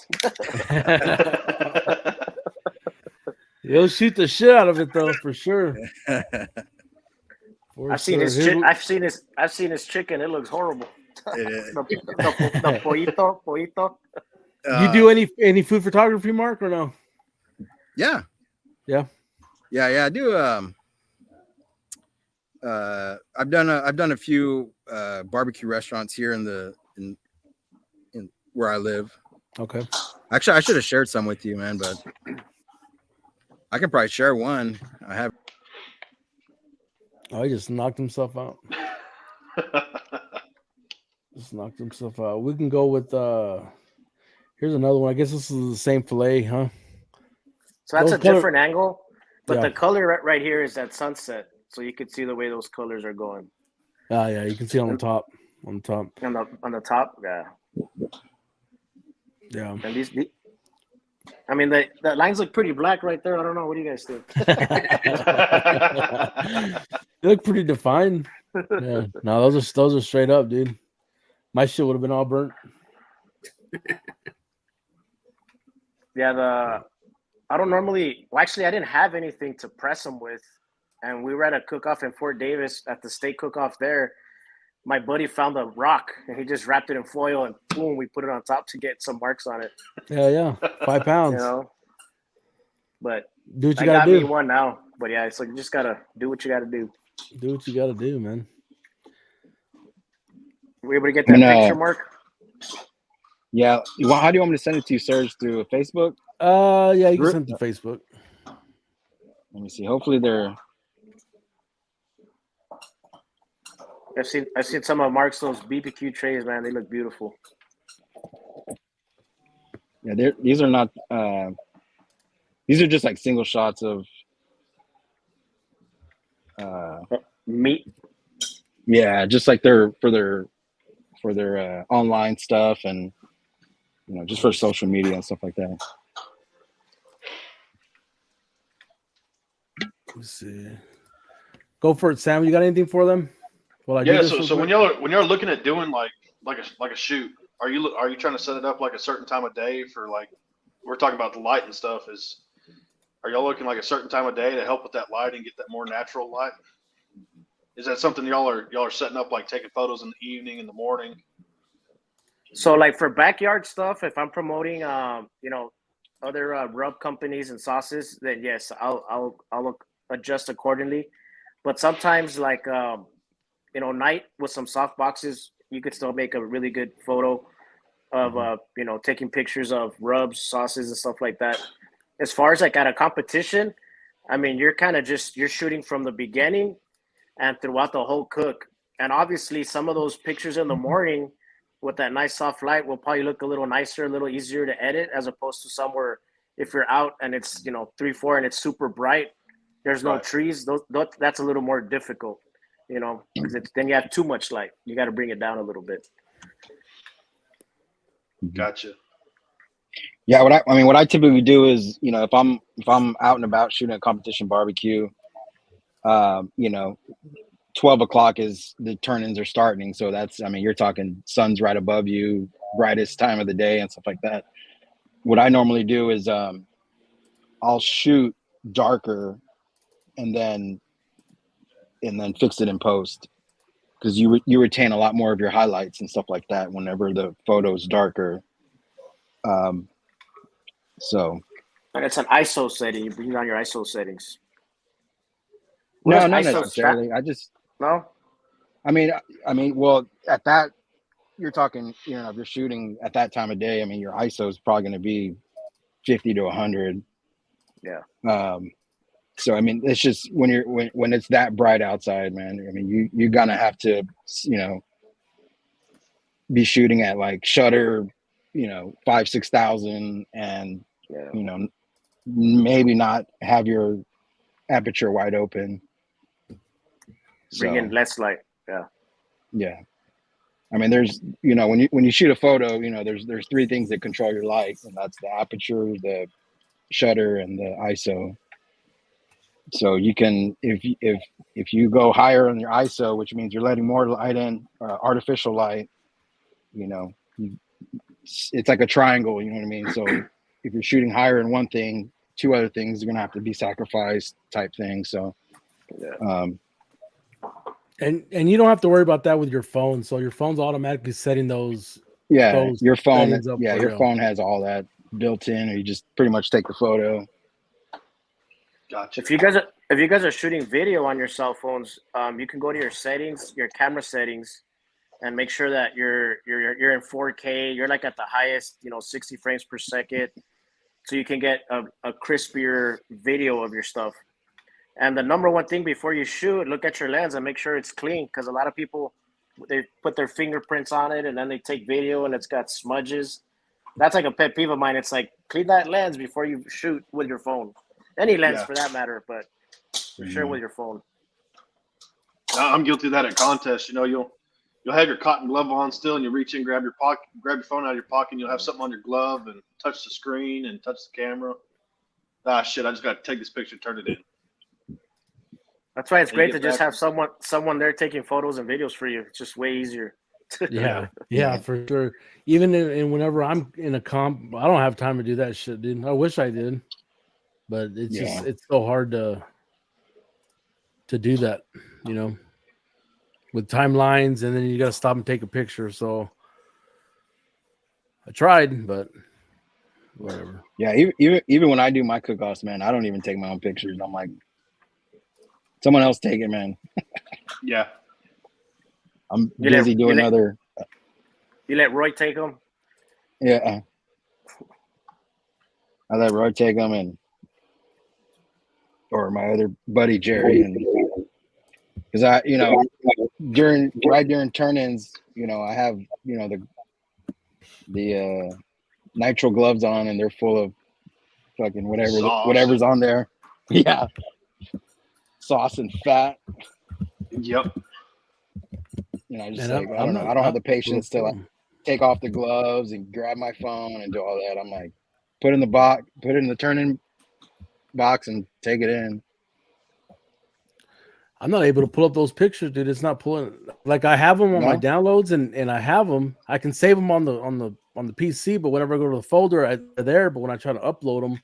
He'll shoot the shit out of it though, for sure. I've seen his chicken. It looks horrible. the pollito. You do any food photography, Mark, or no? Yeah. I do. I've done a few barbecue restaurants here in where I live. Okay. Actually, I should have shared some with you, man, but I can probably share one. I have. Oh, he just knocked himself out. We can go with here's another one. I guess this is the same fillet, huh? So that's a different angle, but the color right here is at sunset, so you can see the way those colors are going. Ah, yeah, you can see on the top. On the top, yeah. Yeah. And these I mean, the lines look pretty black right there. I don't know. What do you guys think? They look pretty defined. Yeah. No, those are straight up, dude. My shit would have been all burnt. Yeah, I don't normally. Well, actually, I didn't have anything to press them with, and we were at a cook-off in Fort Davis at the steak cook-off there. My buddy found a rock and he just wrapped it in foil and boom, we put it on top to get some marks on it. Yeah. 5 pounds. You know, but do what you gotta do. Me one now, but yeah, it's like you just gotta do what you gotta do. Do what you gotta do, man. Were you able to get that picture, Mark? Yeah. How do you want me to send it to you, Serge? Through Facebook? Yeah, you can send it to Facebook. Let me see. Hopefully they're. I've seen some of Mark's those BBQ trays, man. They look beautiful. Yeah, these are not. These are just like single shots of meat. Yeah, just like they're for their online stuff and just for social media and stuff like that. Let's see. Go for it, Sam. You got anything for them? So when y'all are looking at doing like a shoot, are you trying to set it up like a certain time of day for like we're talking about the light and stuff? Are y'all looking like a certain time of day to help with that light and get that more natural light? Is that something y'all are setting up, like taking photos in the evening, in the morning? So like for backyard stuff, if I'm promoting other rub companies and sauces, then yes, I'll adjust accordingly. But sometimes like night with some soft boxes, you could still make a really good photo of taking pictures of rubs, sauces, and stuff like that. As far as like at a competition, I mean, you're kind of you're shooting from the beginning and throughout the whole cook. And obviously some of those pictures in the morning with that nice soft light will probably look a little nicer, a little easier to edit, as opposed to somewhere if you're out and it's 3-4 and it's super bright, there's no trees. That's a little more difficult. Because then you have too much light. You got to bring it down a little bit. Gotcha. Yeah, what I typically do is, if I'm out and about shooting a competition barbecue, 12 o'clock is the turn-ins are starting. So you're talking sun's right above you, brightest time of the day and stuff like that. What I normally do is I'll shoot darker and then fix it in post, because you retain a lot more of your highlights and stuff like that whenever the photo's darker. So and it's an ISO setting. You bring on your ISO settings. No, not necessarily. No. I mean, well, at that you're talking, if you're shooting at that time of day, I mean, your ISO is probably going to be 50 to 100. Yeah. So I mean, it's just when it's that bright outside, man. I mean, you're gonna have to, you know, be shooting at like shutter, you know, 5,000-6,000, and Yeah. you know, maybe not have your aperture wide open. Bring in So less light. Yeah. yeah, I mean, there's, you know, when you shoot a photo, you know, there's three things that control your light, and that's the aperture, the shutter, and the ISO. So you can, if you go higher on your ISO, which means you're letting more light in, artificial light, you know, it's like a triangle. You know what I mean? So if you're shooting higher in one thing, two other things are gonna have to be sacrificed, type thing. So, Yeah. And you don't have to worry about that with your phone. So your phone's automatically setting those yeah, your phone, settings up yeah, for your you. phone has all that built in, or you just pretty much take the photo. Gotcha. If you guys are shooting video on your cell phones, you can go to your settings, your camera settings, and make sure that you're in 4K. You're like at the highest, 60 frames per second, so you can get a crispier video of your stuff. And the number one thing before you shoot, look at your lens and make sure it's clean, because a lot of people, they put their fingerprints on it and then they take video and it's got smudges. That's like a pet peeve of mine. It's like, clean that lens before you shoot with your phone. Any lens Yeah. for that matter, but for sure with your phone. I'm guilty of that at contests. You know, you'll have your cotton glove on still, and you reach in, grab your phone out of your pocket, and you'll have something on your glove and touch the screen and touch the camera. Ah, shit! I just got to take this picture, turn it in. That's why it's And great get to just back- have someone there taking photos and videos for you. It's just way easier. Yeah, for sure. Even in whenever I'm in a comp, I don't have time to do that shit, dude. I wish I did, but it's just it's so hard to do that, with timelines, and then you got to stop and take a picture. So I tried, but whatever. Yeah, even when I do my cook-offs, man, I don't even take my own pictures. I'm like, someone else take it, man. Yeah. I'm busy doing other. You let Roy take them? Yeah. I let Roy take them, or my other buddy Jerry, and because during turn-ins, I have the nitro gloves on, and they're full of fucking whatever's on there. Yeah, sauce and fat. Yep. I don't have the patience to like take off the gloves and grab my phone and do all that. I'm like, put it in the turn-in box and take it in. I'm not able to pull up those pictures, dude. It's not pulling. Like, I have them on my downloads, and I have them. I can save them on the PC, but whenever I go to the folder, they're there. But when I try to upload them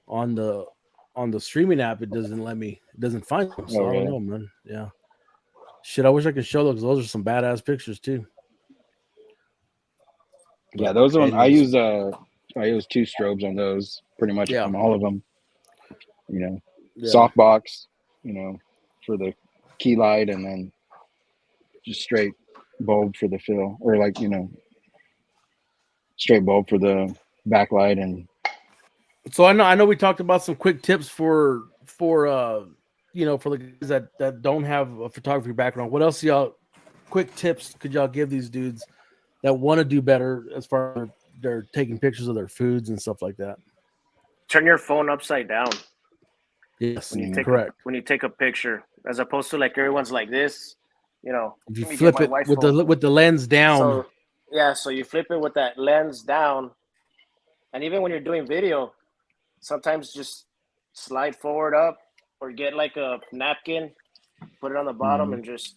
on the streaming app, it doesn't let me. It doesn't find them. So I don't know, man. Yeah. Shit, I wish I could show those, because those are some badass pictures too. Yeah, those ones I use 2 strobes on those, pretty much on all of them. Softbox, for the key light, and then just straight bulb for the fill, or like straight bulb for the backlight. And so I know we talked about some quick tips for the guys that don't have a photography background. What else quick tips could y'all give these dudes that want to do better as far as they're taking pictures of their foods and stuff like that? Turn your phone upside down. Yes, correct. When you take a picture, as opposed to like everyone's like this, If you flip it with the lens down. So you flip it with that lens down, and even when you're doing video, sometimes just slide forward up, or get like a napkin, put it on the bottom, and just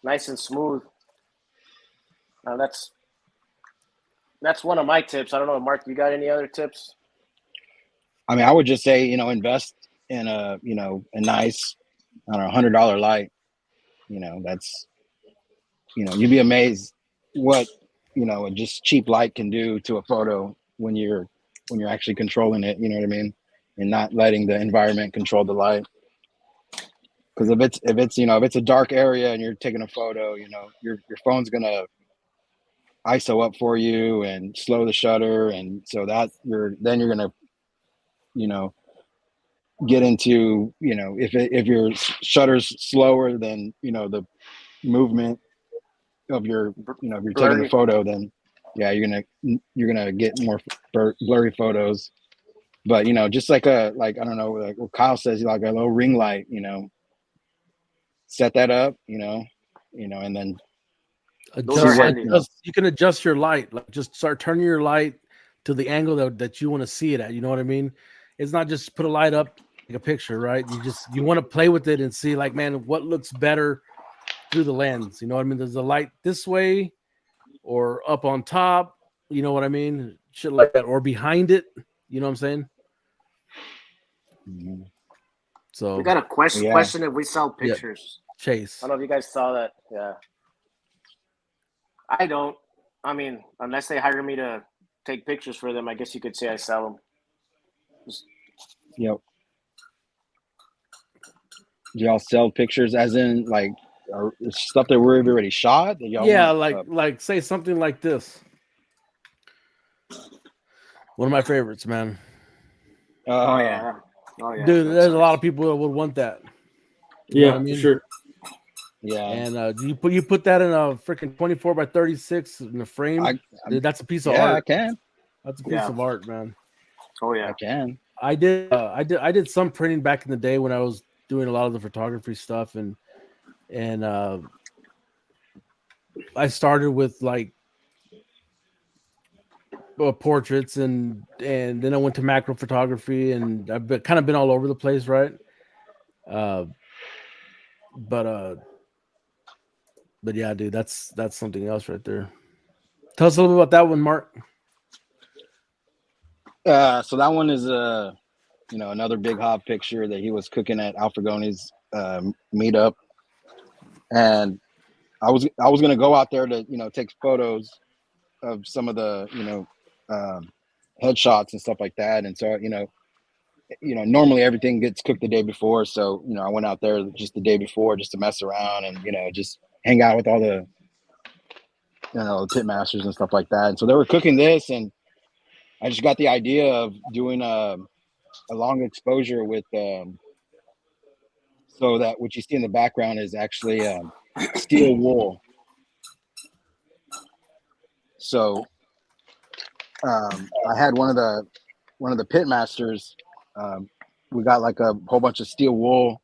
nice and smooth. Now that's one of my tips. I don't know, Mark, you got any other tips? I mean, I would just say, invest in a nice, $100 light. That's, you'd be amazed what, a just cheap light can do to a photo when you're actually controlling it. You know what I mean? And not letting the environment control the light. Because if it's a dark area and you're taking a photo, your phone's gonna ISO up for you and slow the shutter, and so that you're gonna get into, you know, if your shutter's slower than, you know, the movement of your, you know, if you're taking the Blurry. photo, then yeah, you're gonna get more blurry photos. But you know, just like I don't know, like what Kyle says, like a little ring light, you know, set that up, you know, and then Those are see what, handy. you know. You can adjust your light. Like just start turning your light to the angle that you want to see it at. You know what I mean? It's not just put a light up, take a picture, right? You want to play with it and see, like, man, what looks better through the lens. You know what I mean? There's a light this way or up on top. You know what I mean? Shit like that, or behind it. You know what I'm saying? Mhm. So We got a question. Yeah. Question if we sell pictures. Chase. I don't know if you guys saw that. Yeah. I don't. I mean, unless they hire me to take pictures for them, I guess you could say I sell them. Yep. Do y'all sell pictures as in like stuff that we've already shot that y'all Yeah, want, like say something like this. One of my favorites, man. Oh yeah. Oh yeah. Dude, That's there's a lot nice. of people that would want that. You know Yeah, what I mean? for sure. yeah. And you put that in a freaking 24 by 36 in a frame. Dude, that's a piece of Yeah, I art. can. That's a piece Yeah. of art, man. Oh yeah. I can. I did some printing back in the day when I was doing a lot of the photography stuff, and I started with like portraits, and then I went to macro photography, and I've kind of been all over the place, right? But yeah, dude, that's something else right there. Tell us a little bit about that one, Mark. So that one is you know, another big hop picture that he was cooking at Alfregoni's meetup, and I was gonna go out there to, you know, take photos of some of the, you know, headshots and stuff like that. And so, you know, normally everything gets cooked the day before. So, you know, I went out there just the day before just to mess around and, you know, just hang out with all the, you know, pit masters and stuff like that. And so they were cooking this, and I just got the idea of doing a long exposure with, so that what you see in the background is actually steel wool. So I had one of the pit masters. We got like a whole bunch of steel wool.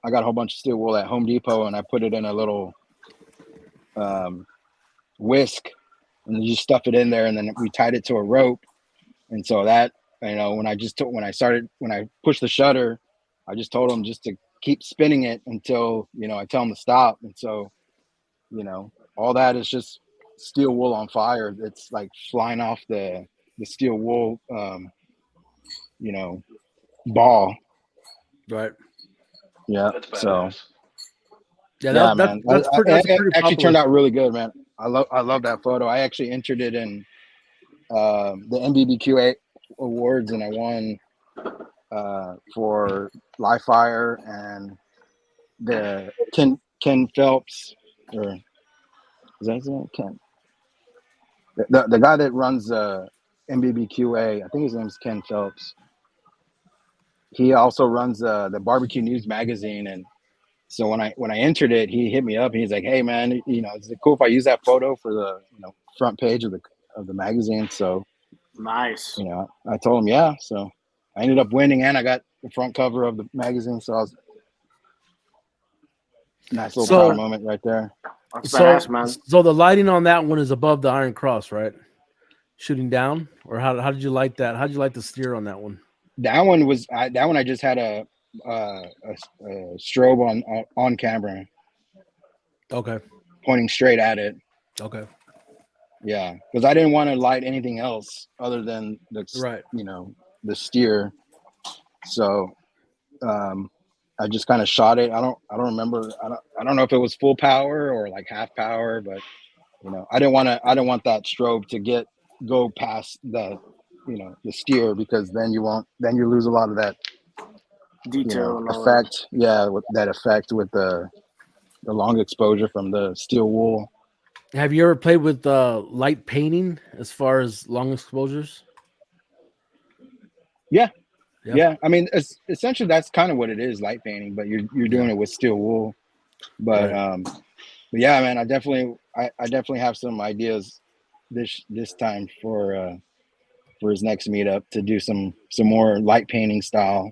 I got a whole bunch of steel wool at Home Depot, and I put it in a little whisk, and you just stuff it in there, and then we tied it to a rope. And so that, you know, when I pushed the shutter, I just told him just to keep spinning it until, you know, I tell him to stop. And so, you know, all that is just steel wool on fire. It's like flying off the steel wool, you know, ball. Right. Yeah. That's So badass. Yeah, man, that's pretty it actually popular. turned out really good, man. I love that photo. I actually entered it in the NBBQ awards, and I won for Live Fire and the Ken Phelps, or is that his name? Ken? The guy that runs NBBQA, I think his name is Ken Phelps. He also runs the Barbecue News magazine, and so when I entered it, he hit me up and he's like, "Hey man, you know, is it cool if I use that photo for the, you know, front page of the magazine?" So, Nice. you know, I told him yeah. So I ended up winning, and I got the front cover of the magazine. So I was nice little proud moment right there. That's badass, man. So the lighting on that one is above the Iron Cross, right? Shooting down, or how did you like that? How did you like the steer on that one? That one was I just had a strobe on camera. Okay. Pointing straight at it. Okay. Yeah, because I didn't want to light anything else other than the you know, the steer. So I just kind of shot it. I don't remember. I don't know if it was full power or like half power, but you know, I didn't want that strobe to go past the, you know, the steer, because then you lose a lot of that detail, you know, effect. Yeah, with that effect with the long exposure from the steel wool. Have you ever played with light painting as far as long exposures? Yeah. Yeah, I mean, essentially that's kind of what it is, light painting, but you're doing it with steel wool. But but yeah, man, I definitely have some ideas this time for his next meetup to do some more light painting style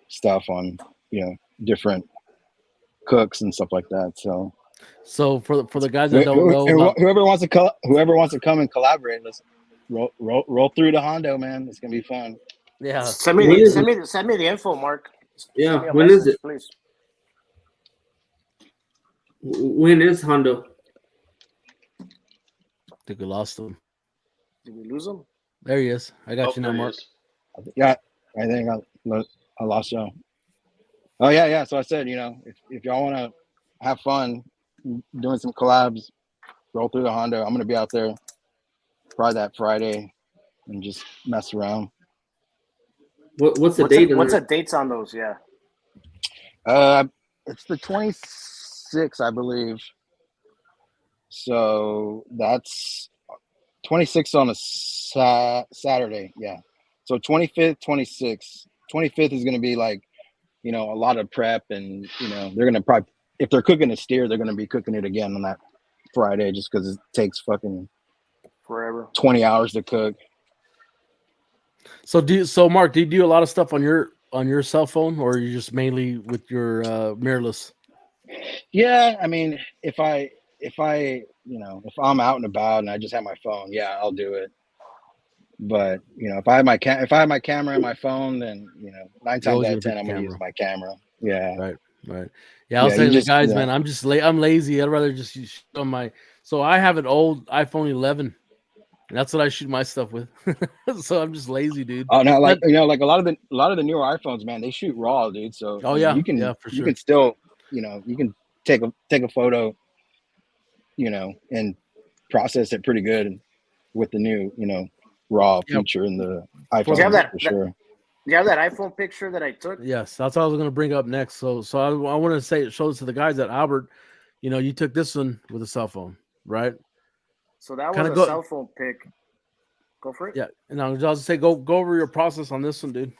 stuff on different cooks and stuff like that. So for the guys that don't know, whoever wants to come and collaborate, let's roll through the Hondo, man. It's gonna be fun. yeah. Send me the info, Mark. Yeah, Send me a when message, is it? please? When is Hondo? I think we lost him. Did we lose him? There he is. I got you now, there he Mark. is. Yeah, I think I lost you. Oh yeah. So I said, if y'all want to have fun doing some collabs, roll through the Hondo. I'm gonna be out there probably that Friday and just mess around. What's the date? What's the dates on those? Yeah. It's the 26th, I believe. So that's 26th on a Saturday. Yeah. So 25th, 26th. 25th is going to be like, a lot of prep, and they're going to probably, if they're cooking a steer, they're going to be cooking it again on that Friday, just because it takes fucking Forever. 20 hours to cook. So Mark, do you do a lot of stuff on your cell phone, or are you just mainly with your mirrorless? Yeah, I mean, if I'm out and about and I just have my phone, yeah, I'll do it. But if I have my camera and my phone, then 9 times out of 10 I'm gonna use my camera. Yeah. Right. Yeah, I was saying to the guys, man, I'm lazy. I'd rather just use on my. So I have an old iPhone 11. And that's what I shoot my stuff with. So I'm just lazy, dude. Oh no, like like a lot of the newer iPhones, man, they shoot RAW, dude. So you can you can still you can take a photo, and process it pretty good with the new RAW feature in the iPhone for sure. Do you have that iPhone picture that I took? Yes, that's what I was going to bring up next. So I want to show this to the guys that Albert, you took this one with a cell phone, right? So that was a cell phone pic. Go for it. Yeah, and I'll just say go over your process on this one, dude.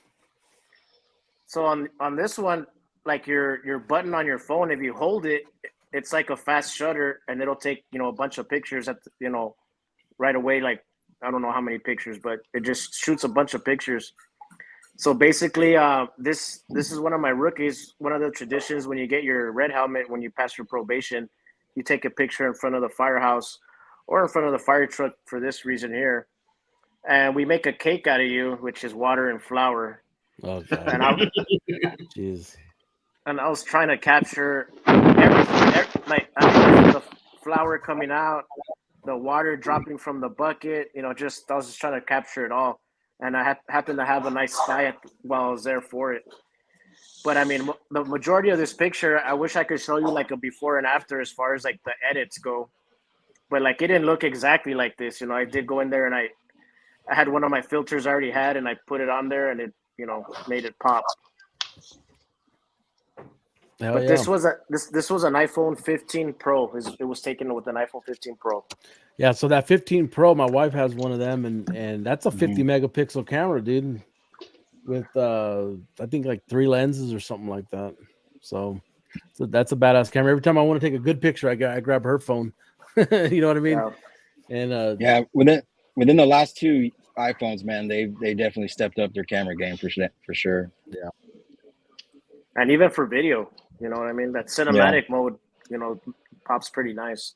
So on this one, like your button on your phone, if you hold it, it's like a fast shutter, and it'll take a bunch of pictures at right away. Like I don't know how many pictures, but it just shoots a bunch of pictures. So basically, this is one of my rookies. One of the traditions when you get your red helmet, when you pass your probation, you take a picture in front of the firehouse or in front of the fire truck for this reason here. And we make a cake out of you, which is water and flour. Oh, God. And jeez. And I was trying to capture everything, like the flour coming out, the water dropping from the bucket. I was just trying to capture it all. And I happened to have a nice sky while I was there for it. But I mean, the majority of this picture, I wish I could show you like a before and after as far as like the edits go. But like it didn't look exactly like this. I did go in there and I had one of my filters I already had, and I put it on there, and it made it pop. Hell but yeah. this was an iPhone 15 Pro. It was taken with an iPhone 15 Pro. Yeah, so that 15 Pro, my wife has one of them, and that's a 50 megapixel camera, dude, with I think like 3 lenses or something like that. So that's a badass camera. Every time I want to take a good picture, I grab her phone. You know what I mean? Yeah. And within the last 2 iPhones, man, they definitely stepped up their camera game for sure. Yeah. And even for video, you know what I mean? That cinematic mode, pops pretty nice.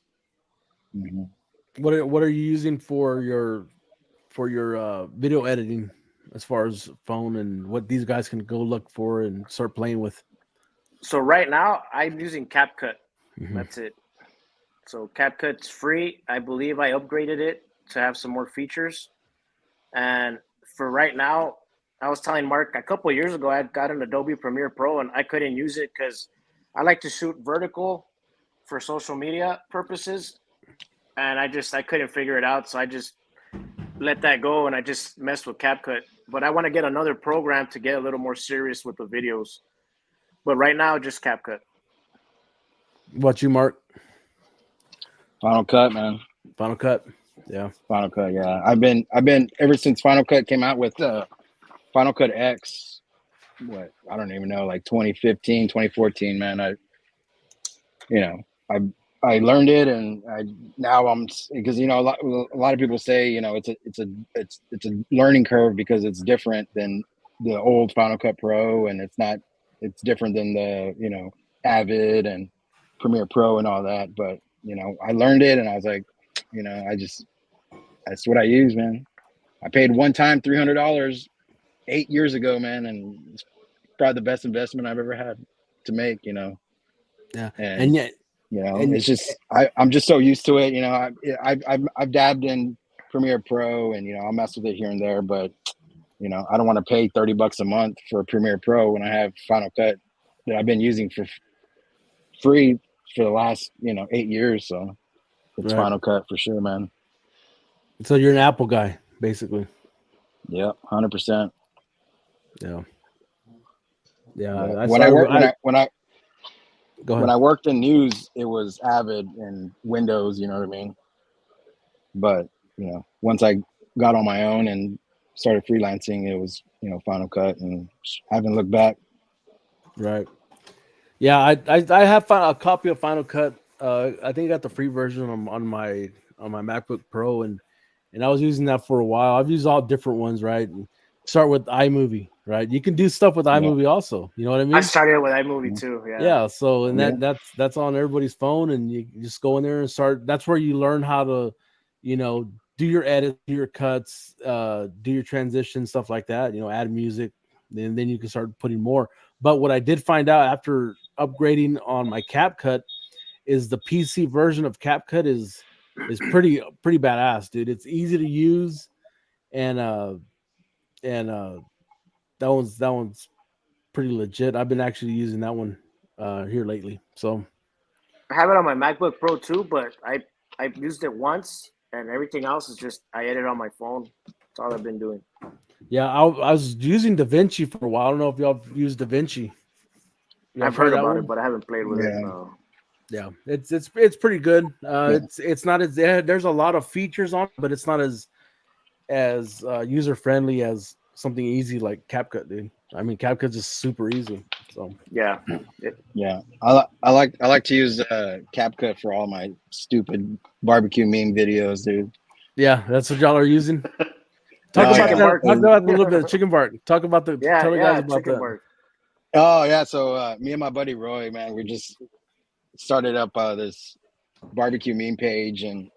Mm-hmm. What are you using for your video editing as far as phone, and what these guys can go look for and start playing with? So right now I'm using CapCut. Mm-hmm. That's it. So CapCut's free. I believe I upgraded it to have some more features. And for right now, I was telling Mark a couple of years ago, I got an Adobe Premiere Pro and I couldn't use it because I like to shoot vertical for social media purposes. And I couldn't figure it out. So I just let that go and I just messed with CapCut. But I want to get another program to get a little more serious with the videos. But right now, just CapCut. What you, Mark? Final Cut, man. Final Cut. Yeah. Final Cut, yeah. I've been ever since Final Cut came out with Final Cut X. what, I don't even know, like 2015, 2014, man. I learned it, and now I'm, because a lot of people say it's a learning curve because it's different than the old Final Cut Pro, and it's different than the Avid and Premiere Pro and all that. But I learned it, and I was like, that's what I use, man. I paid one time $300 8 years ago, man, and it's probably the best investment I've ever had to make. Yeah, and yet. it's just I'm just so used to it. I've dabbed in Premiere Pro, and I'll mess with it here and there, but I don't want to pay $30 a month for Premiere Pro when I have Final Cut that I've been using for free for the last 8 years. So it's Right. Final Cut for sure, man. So you're an Apple guy, basically. Yeah, 100%. Yeah. When I go ahead. when I worked in news, it was Avid and Windows, you know what I mean? But, once I got on my own and started freelancing, it was, Final Cut, and I haven't looked back. Right. Yeah, I have found a copy of Final Cut. I think I got the free version on my MacBook Pro, and I was using that for a while. I've used all different ones, right? And start with iMovie, right? You can do stuff with iMovie also. You know what I mean? I started with iMovie too. Yeah. Yeah. So and that's on everybody's phone, and you just go in there and start. That's where you learn how to, do your edits, do your cuts, do your transitions, stuff like that. Add music, and then you can start putting more. But what I did find out after upgrading on my CapCut is the PC version of CapCut is pretty badass, dude. It's easy to use, and that one's pretty legit. I've been actually using that one here lately. So I have it on my MacBook Pro too, but I've used it once, and everything else is just I edit on my phone. That's all I've been doing. yeah, I was using DaVinci for a while. I don't know if y'all used DaVinci. I've heard about it, but I haven't played with it. No. Yeah, it's pretty good. It's not as there's a lot of features on it, but it's not as user friendly as something easy like CapCut, dude. I mean, CapCut's just super easy. So yeah, I like to use CapCut for all my stupid barbecue meme videos, dude. Yeah, that's what y'all are using. Talk about a little bit of Chicken Bark. Talk about tell the guys about that. Bark. Oh yeah, so me and my buddy Roy, man, we just started up this barbecue meme page, and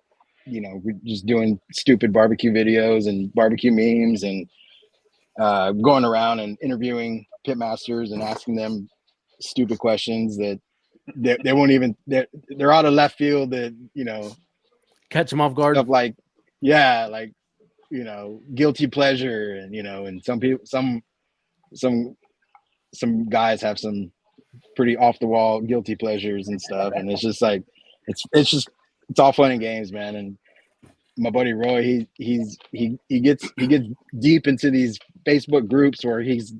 we're just doing stupid barbecue videos and barbecue memes, and going around and interviewing pitmasters and asking them stupid questions that they won't even they're out of left field, that catch them off guard, stuff like guilty pleasure, and and some people some guys have some pretty off the wall guilty pleasures and stuff, and it's just like it's all fun and games, man. And my buddy Roy, he gets deep into these Facebook groups where he's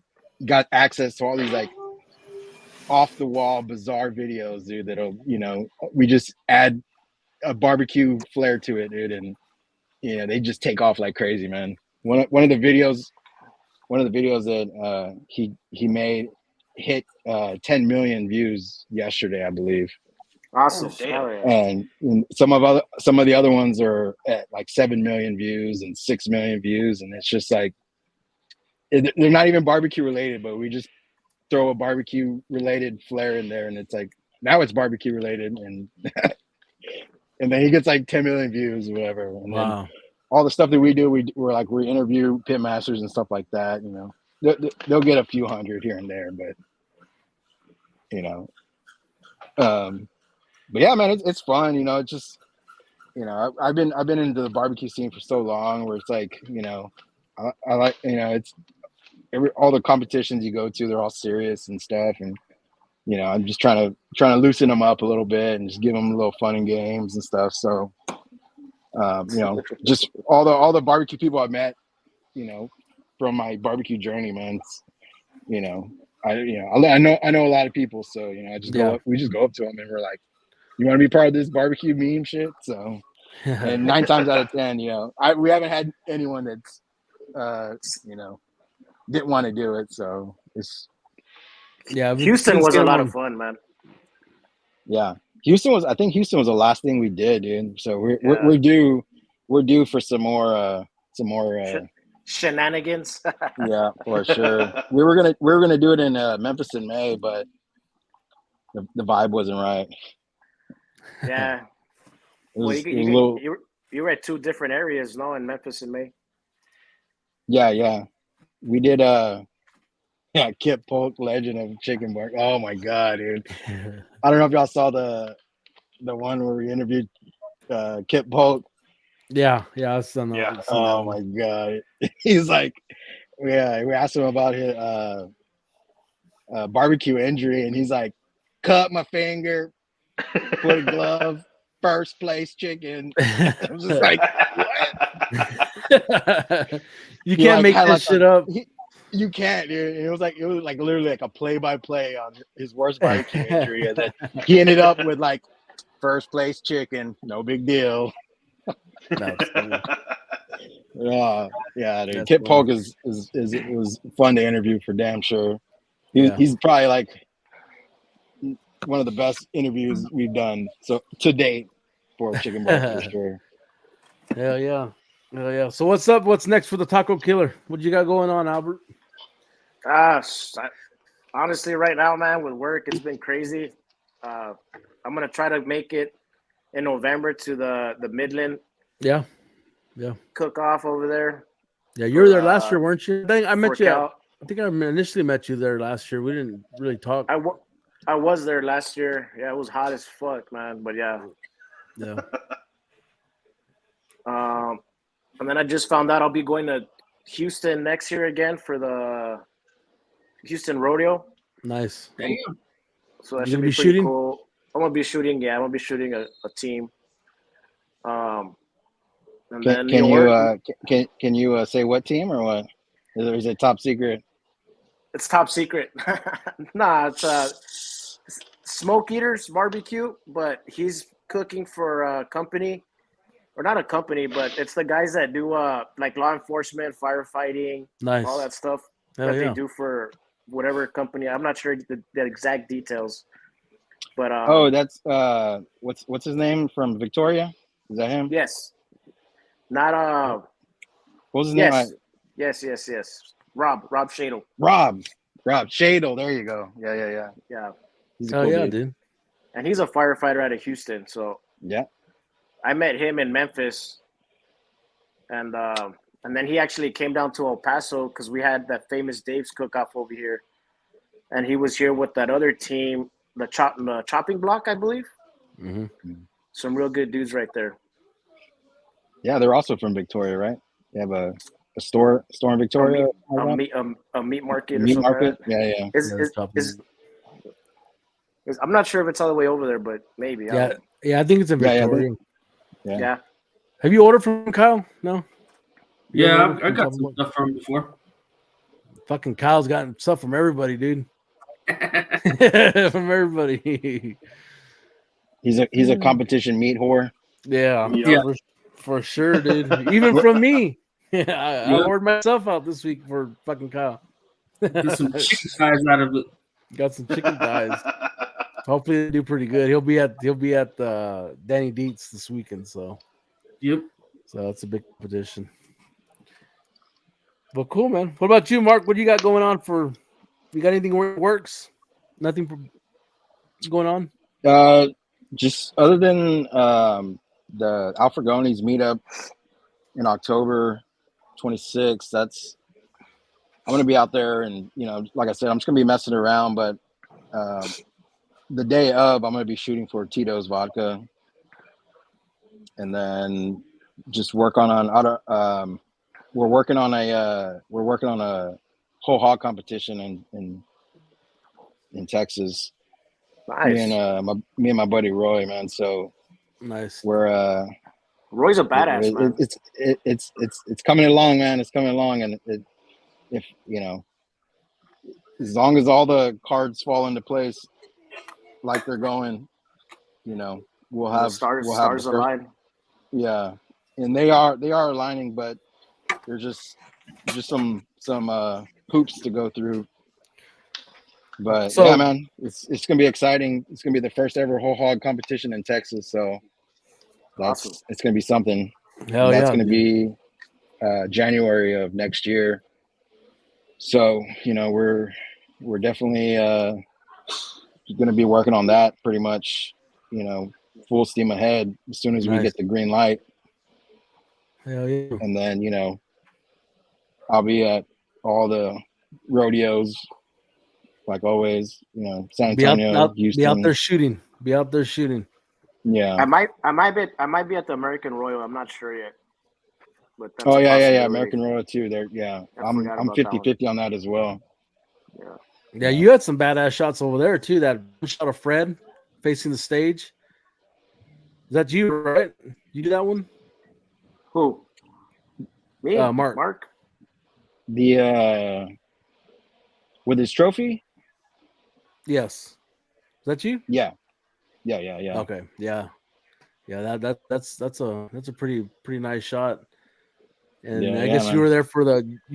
got access to all these like off the wall bizarre videos, dude, that'll we just add a barbecue flair to it, dude, and they just take off like crazy, man. One of the videos that he made hit 10 million views yesterday, I believe. Awesome. And some of the other ones are at like 7 million views and 6 million views, and it's just like they're not even barbecue related, but we just throw a barbecue related flair in there, and it's like now it's barbecue related, and and then he gets like 10 million views or whatever. And wow. Then all the stuff that we do, we interview pitmasters and stuff like that. They'll get a few hundred here and there, but but yeah, man, it's fun. It's just I've been into the barbecue scene for so long, where it's like I like it's all the competitions you go to, they're all serious and stuff, and I'm just trying to loosen them up a little bit and just give them a little fun and games and stuff. So just all the barbecue people I've met, from my barbecue journey, man. I know a lot of people, so we just go up to them and we're like, you want to be part of this barbecue meme shit? So, and 9 times out of 10, we haven't had anyone that's didn't want to do it. So it's Yeah, Houston was a lot of fun, man. Yeah, I think Houston was the last thing we did, dude. So we're due for some more shenanigans. yeah, for sure. We were gonna do it in Memphis in May, but the vibe wasn't right. Yeah. Well, you were at 2 different areas, no, in Memphis in May. Yeah. We did Kip Polk, Legend of Chicken Bark. Oh my god, dude. I don't know if y'all saw the one where we interviewed Kip Polk. Yeah, I seen that. Yeah. Oh my god. He's like, yeah, we asked him about his barbecue injury, and he's like, cut my finger, put a glove, first place chicken. I'm just like, what? You can't make this shit up. You can't, dude. It was like literally like a play-by-play on his worst barbecue injury, and then he ended up with like first place chicken, no big deal. Yeah, dude. Kip Polk is it was fun to interview for damn sure. He's probably like one of the best interviews we've done so to date for Chicken Bark for sure. Hell yeah. So what's up? What's next for the Taco Killer? What you got going on, Albert? Honestly, right now, man, with work, it's been crazy. I'm gonna try to make it in November to the Midland. Yeah. Cook off over there. Yeah, you were there last year, weren't you? I met you. Cal. I think I initially met you there last year. We didn't really talk. I was there last year. Yeah, it was hot as fuck, man. But yeah. And then I just found out I'll be going to Houston next year again for the Houston Rodeo. Nice. Damn. So that You should gonna be be pretty shooting? cool. I'm gonna be shooting. Yeah, I'm gonna be shooting a team. And then Can you say what team or what? Is it top secret? It's top secret. Nah, it's Smoke Eaters Barbecue, but he's cooking for a company, or not a company, but it's the guys that do like law enforcement, firefighting, Nice. all that stuff Hell that yeah. they do for whatever company. I'm not sure the exact details, but That's what's his name from Victoria? Is that him? yes, not What was his yes. name? Yes. Rob Shadle. Rob Shadle. There you go. Yeah. Yeah, He's a Oh cool yeah, dude. dude. and he's a firefighter out of Houston. So Yeah. I met him in Memphis, and then he actually came down to El Paso because we had that famous Dave's Cook-Off over here, and he was here with that other team, the Chopping Block, I believe. Mm-hmm. Some real good dudes right there. Yeah, they're also from Victoria, right? They have a store in Victoria. A meat market or Meat something. market. Like that. Yeah. I'm not sure if it's all the way over there, but maybe. Yeah, I think it's in Victoria. Yeah. Have you ordered from Kyle? No. Yeah, I got some stuff from him before. Fucking Kyle's gotten stuff from everybody, dude. From everybody. He's a competition meat whore. Yeah. Yeah. For sure, dude. Even from me. I ordered myself out this week for fucking Kyle. Get some chicken thighs out of it. Got some chicken thighs. Hopefully they do pretty good. He'll be at Danny Dietz this weekend, so Yep. So that's a big competition. But cool, man. What about you, Mark? What do you got going on for? You got anything where it works? Nothing going on? Just other than the Alfregones meetup in October 26th. I'm gonna be out there, and like I said, I'm just gonna be messing around. But the day of, I'm gonna be shooting for Tito's Vodka, and then just work on we're working on a whole hog competition in Texas. Nice. Me and my buddy Roy, man. So nice. We're Roy's a badass, man. It's coming along, man. It's coming along, and if as long as all the cards fall into place like they're going, we'll have stars the align. Yeah, and they are aligning, but there's just some hoops to go through. But So- yeah, man, it's gonna be exciting. It's gonna be the first ever whole hog competition in Texas, so Awesome. it's gonna be something. Hell That's yeah, gonna dude. be January of next year. So we're definitely gonna be working on that pretty much. Full steam ahead as soon as we Nice. get the green light, Hell yeah. and then I'll be at all the rodeos like always. San Antonio, Houston. Be out there shooting. Be out there shooting. Yeah. I might be at the American Royal. I'm not sure yet. But that's Oh a yeah. possibility. American Royal too. There, yeah. I I'm forgot about that one. 50-50 on that as well. Yeah. Yeah, you had some badass shots over there too. That shot of Fred facing the stage. Is that you, right? You do that one? Who? Me? Mark. Mark? The with his trophy. Yes. Is that you? Yeah. Okay. Yeah. That's a pretty nice shot. And Yeah, I guess man. you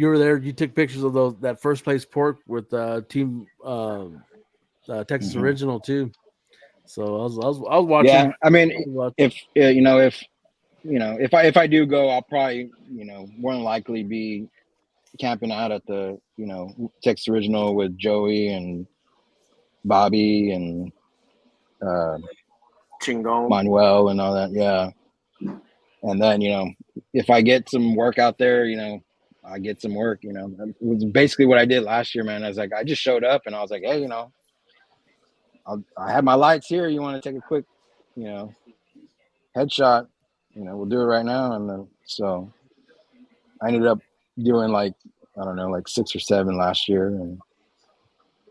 were there. You took pictures of that first place pork with team Texas Mhm. Original too. So I was watching. Yeah, I mean, I was watching. if I do go, I'll probably more than likely be camping out at the Texas Original with Joey and Bobby and Chingon. Manuel and all that. Yeah, and then if I get some work out there, I get some work. It was basically what I did last year, man. I was like, I just showed up and I was like, hey, I have my lights here. You want to take a quick, headshot? We'll do it right now. And then so I ended up doing like 6 or 7 last year, and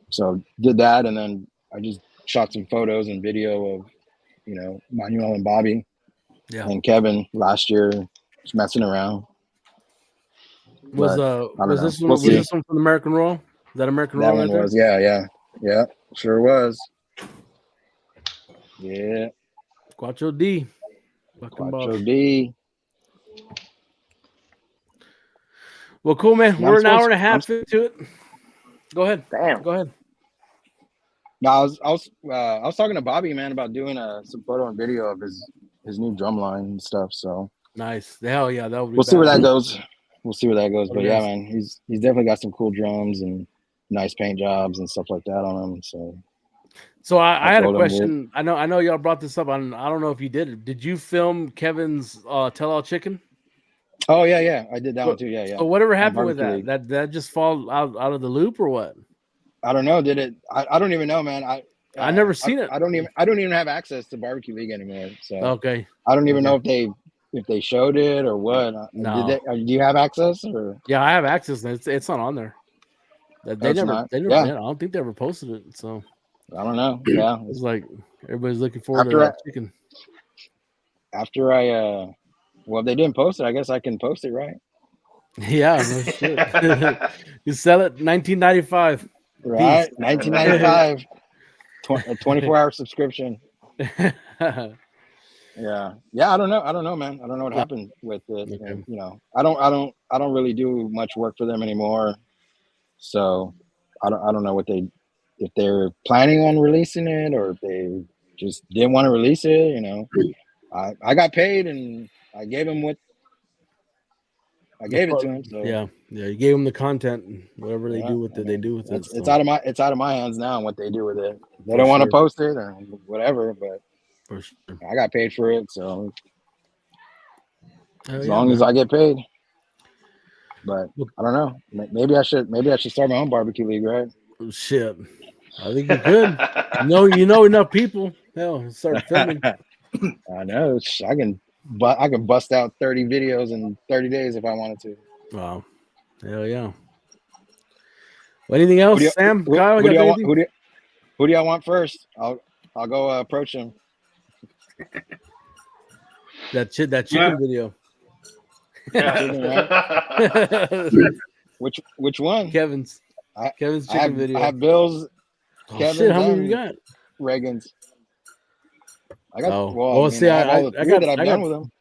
so did that, and then I just shot some photos and video of Manuel and Bobby and Kevin last year, just messing around. Was But, this We'll one? Was see. this one from American Royal? Is that American That Royal one right there? was, yeah, sure was. Yeah, Quattro D. Fucking Quattro boss. D. Well, cool, man. Yeah, We're I'm an hour supposed- and a half into it. Go ahead. Damn. Go ahead. No, I was talking to Bobby, man, about doing some photo and video of his new drum line and stuff. So Nice. Hell yeah, that would be we'll see where badass. that goes. But yeah, Yes. man, he's definitely got some cool drums and nice paint jobs and stuff like that on him. So I had a told him question. I know y'all brought this up. I don't know if you did it. Did you film Kevin's Tell All Chicken? Oh yeah, I did that one too. Yeah. So whatever happened with Barbecue that? League. That just fall out of the loop or what? I don't know. Did it? I don't even know, man. I never seen it. I don't even have access to Barbecue League anymore. So Okay. I don't even know if they showed it or what. No. Do you have access or? Yeah, I have access. And it's not on there. They It's never. not? They never. Yeah. I don't think they ever posted it. So I don't know. Yeah. it's like everybody's looking forward After to that chicken. After I well, if they didn't post it, I guess I can post it, right? Yeah, no shit. You sell it $19.95. Right, 1995. A 24-hour subscription. Yeah. I don't know, man. I don't know what happened with it. Okay. And, I don't really do much work for them anymore. So I don't know if they're planning on releasing it or if they just didn't want to release it. I got paid and I gave him what I gave it to him. So Yeah, you gave them the content, and whatever they do with it, they do with it. It's so. out of my hands now. What they do with it, they For don't want to sure. post it or whatever. But For sure. I got paid for it, so Hell as yeah, long as man. I get paid. But I don't know. Maybe I should start my own barbecue league, right? Shit, I think you could. You know enough people. Hell, start filming. I know. I can bust out 30 videos in 30 days if I wanted to. Wow, hell yeah. Well, anything else, Sam? Kyle, Who do you got y'all want? anything? Who do y'all want first? I'll go approach him. That chicken video. Which one? Kevin's chicken video. I have Bill's, Oh, Kevin's, shit, how many and you got? Reagan's. I got. Oh. Well, Well, I see, have all the I three got- that I've I done got- with him.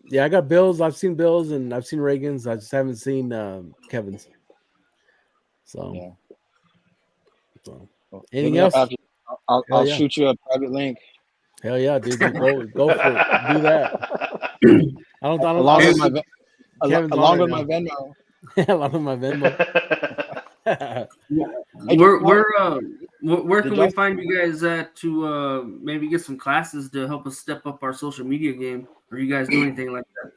Yeah, I got Bill's. I've seen Bill's and I've seen Reagan's. I just haven't seen Kevin's. So, Yeah. so Anything Hit me up else? after- I'll Hell yeah. shoot you a private link. Hell yeah, dude. Go for it. Do that. I don't Along with my Kevin's on along right with my now. Venmo. Along with my Venmo. Hey, Where Did can y'all- we find you guys at to maybe get some classes to help us step up our social media game? Or you guys do anything like that?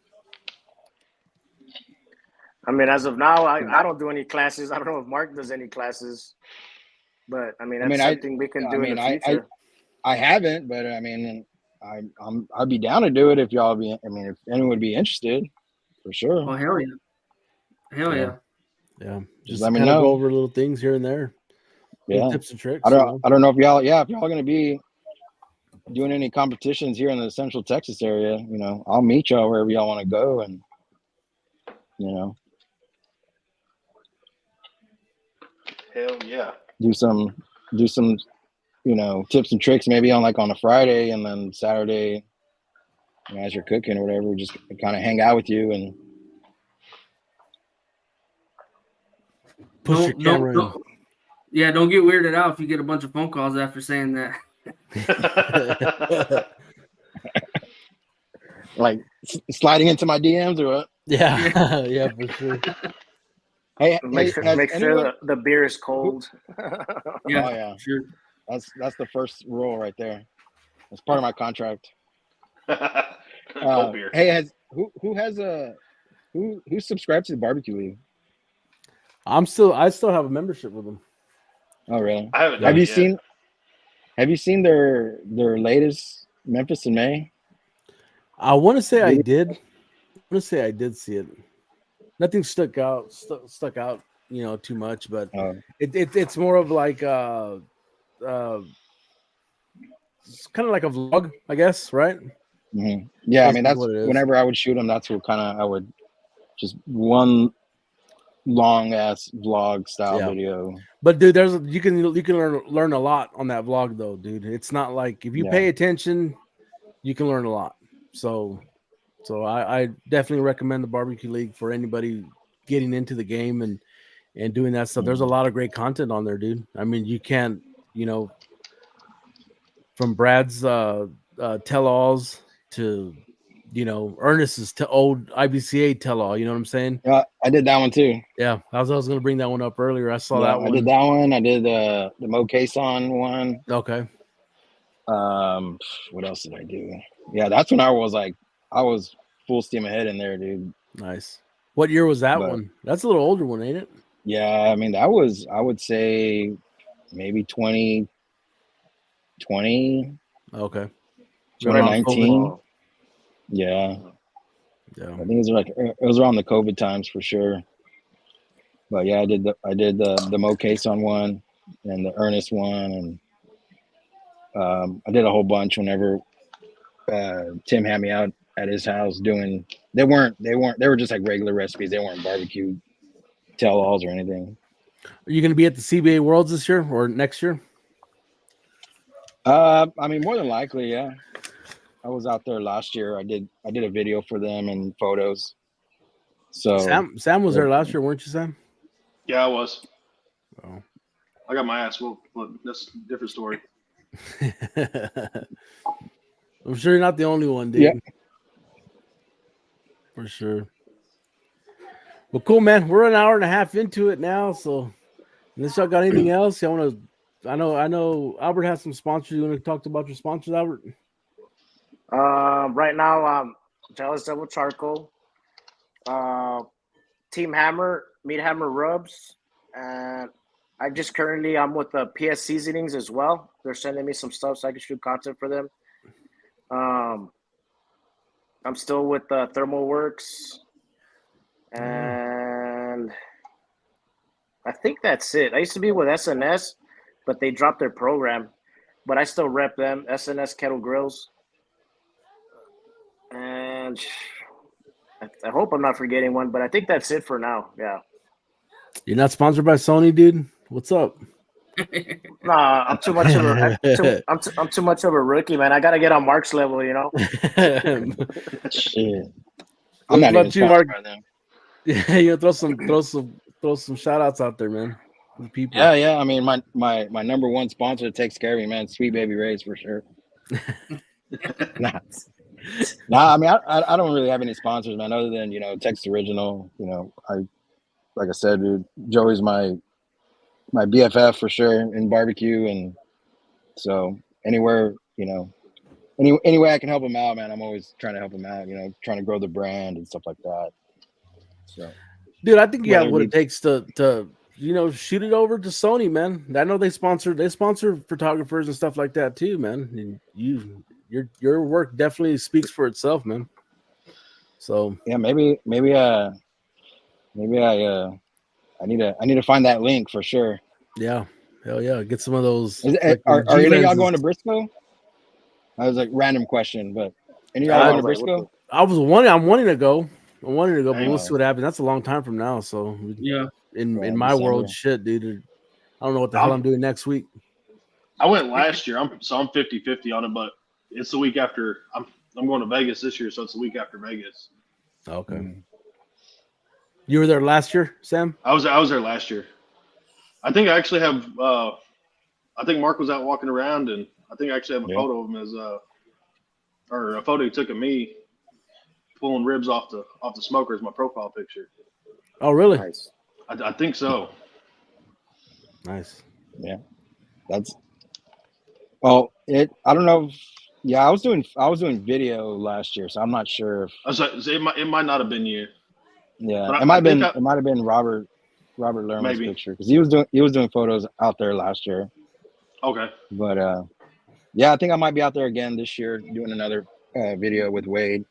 I mean, as of now, I don't do any classes. I don't know if Mark does any classes, but I mean, that's something we can do in the future. I haven't, but I mean, I'd be down to do it if y'all be. I mean, if anyone would be interested, for sure. Oh hell yeah, hell yeah. Yeah. Just let me kind of know. go over little things here and there. Little Yeah. tips and tricks. I don't know if y'all gonna be doing any competitions here in the Central Texas area. You know, I'll meet y'all wherever y'all want to go, and you know, Hell yeah. do some, you know, tips and tricks maybe on a Friday, and then Saturday, you know, as you're cooking or whatever, just kind of hang out with you and Push your camera in. Yeah, don't get weirded out if you get a bunch of phone calls after saying that. like sliding into my DMs or what? Yeah, yeah, for sure. Hey, Make sure the beer is cold. Yeah, Oh yeah, sure. that's the first rule right there. That's part of my contract. Cold beer. Hey, who subscribed to the Barbecue League? I still have a membership with them. Oh really? I haven't. Have you seen their latest Memphis in May? I want to say I did. I want to say I did see it. Nothing stuck out, you know, too much, but it's more of like it's kind of like a vlog, I guess, right? Mm-hmm. Yeah, I mean that's what it is. whenever I would shoot them, that's what kind of I would just one long ass vlog style video. But dude, you can learn a lot on that vlog though, dude. It's not like if you pay attention, you can learn a lot. So I definitely recommend the Barbecue League for anybody getting into the game and doing that stuff. There's a lot of great content on there, dude. I mean, you can't, you know, from Brad's tell-alls to, you know, Ernest's old IBCA tell-all. You know what I'm saying? Yeah, I did that one too. Yeah, I was going to bring that one up earlier. I saw that one. I did that one. I did the Mo Cason one. Okay. What else did I do? Yeah, that's when I was full steam ahead in there, dude. Nice. What year was that one? That's a little older one, ain't it? Yeah, I mean that was, I would say, maybe 2020. Okay. 2019. Yeah. Yeah. I think it was around the COVID times for sure. But yeah, I did the Mo Cason one and the Ernest one, and I did a whole bunch whenever Tim had me out at his house doing. They were just like regular recipes. They weren't barbecue tell-alls or anything. Are you going to be at the CBA Worlds this year or next year? I mean, more than likely, yeah. I was out there last year. I did a video for them and photos. So Sam was there last year, weren't you, Sam? Yeah, I was. Oh. I got my ass whooped, but that's a different story. I'm sure you're not the only one, dude. Yeah. For sure. Well, cool, man. We're an hour and a half into it now, so unless y'all got anything else, y'all want to. I know. Albert has some sponsors. You want to talk about your sponsors, Albert? Right now, Jealous Devil Charcoal, Team Hammer, Meat Hammer Rubs, and I'm with the PS Seasonings as well. They're sending me some stuff so I can shoot content for them. I'm still with Thermal Works, and I think that's it. I used to be with SNS, but they dropped their program, but I still rep them. SNS Kettle Grills, and I hope I'm not forgetting one, but I think that's it for now. Yeah. You're not sponsored by Sony, dude? What's up? Nah, I'm too much of I'm too much of a rookie, man. I gotta get on Mark's level, you know. shit. I'm I'm not not even you, Mark. sponsored by them. Yeah, you throw some shout outs out there, man. with people. Yeah. I mean, my number one sponsor takes care of me, man. Sweet Baby Ray's for sure. Nah, I mean, I don't really have any sponsors, man, other than, Texas Original. Like I said, dude, Joey's my BFF for sure in barbecue, and so anywhere, any way I can help him out, man, I'm always trying to help him out. Trying to grow the brand and stuff like that. So, dude, I think you have Whether what you- it takes to shoot it over to Sony, man. I know they sponsor photographers and stuff like that too, man. And your work definitely speaks for itself, man. So yeah, maybe I need to find that link for sure. yeah, hell yeah, get some of those. Are any of y'all going to Briscoe? I was like random question, but any of y'all going to Briscoe? I'm wanting to go, but we'll see Hey. what happens. That's a long time from now. So Yeah. in my world, shit, dude, I don't know what the hell I'm doing next week. I went last year. I'm 50-50 on it, but it's the week after. I'm going to Vegas this year, so it's the week after Vegas. Okay. You were there last year, Sam? I was there last year. I think I actually have. I think Mark was out walking around, and I think I actually have a photo of him or a photo he took of me pulling ribs off the smoker as my profile picture. Oh, really? Nice. I think so. Nice. Yeah, that's. Well, I don't know. I was doing video last year, so I'm not sure if. I was like, it might not have been you. Yeah, But it might have been Robert Lerman's Maybe. picture, because he was doing photos out there last year. Okay. But yeah, I think I might be out there again this year doing another video with Wade.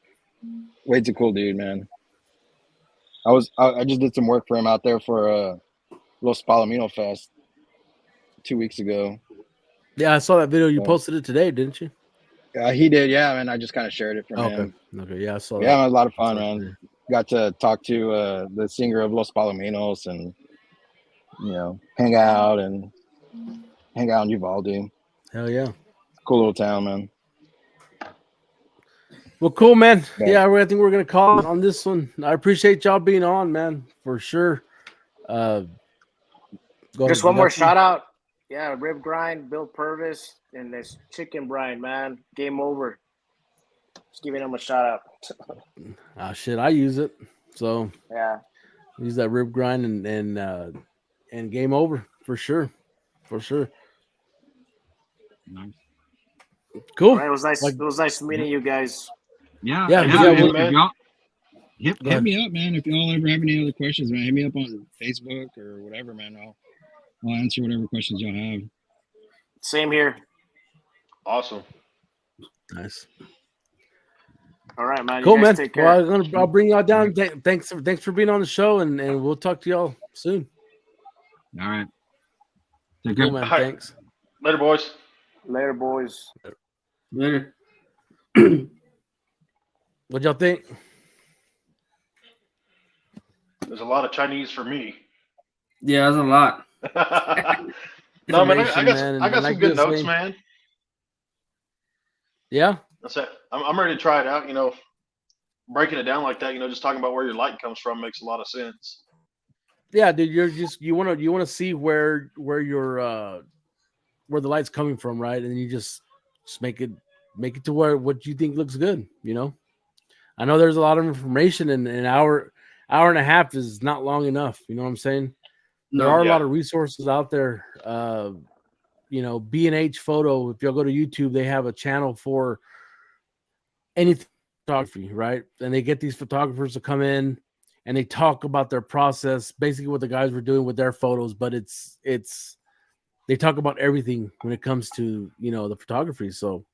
Wade's a cool dude, man. I just did some work for him out there for Los Palomino Fest 2 weeks ago. Yeah, I saw that video. You posted it today, didn't you? He did, yeah, man. I just kind of shared it from him. Okay, yeah, I saw that. Yeah, it was a lot of fun, man. Got to talk to the singer of Los Palominos and hang out in Uvalde. Hell yeah. Cool little town, man. Well, cool, man. Yeah, I think we're gonna call it on this one. I appreciate y'all being on, man, for sure. Just one more shout out. Yeah, Rib Grind, Bill Purvis, and this Chicken Brine, man. Game over. Just giving him a shout out. Shit, I use it. So yeah, use that Rib Grind and game over for sure. For sure. Nice. Cool. Right, it was nice. It was nice meeting you guys. Yeah. Hit me up, man. If y'all ever have any other questions, man, hit me up on Facebook or whatever, man. I'll answer whatever questions y'all have. Same here. Awesome. Nice. All right, man. Cool, you guys man. Take care. Well, I'll bring y'all down. Thanks for being on the show, and we'll talk to y'all soon. All right. Take care, man. All right. Thanks. Later, boys. Later, boys. Later. What y'all think? There's a lot of Chinese for me. Yeah, that's a lot. No, man, I Man, got some good this notes, way. man. Yeah. That's it. I'm ready to try it out. Breaking it down like that, just talking about where your light comes from makes a lot of sense. Yeah, dude, you want to see where your where the light's coming from, right? And then you just make it to what you think looks good. I know there's a lot of information, and an hour and a half is not long enough. You know what I'm saying? There are a lot of resources out there. B&H Photo. If you'll go to YouTube, they have a channel for anything photography, right? And they get these photographers to come in and they talk about their process, basically what the guys were doing with their photos. But it's they talk about everything when it comes to the photography. So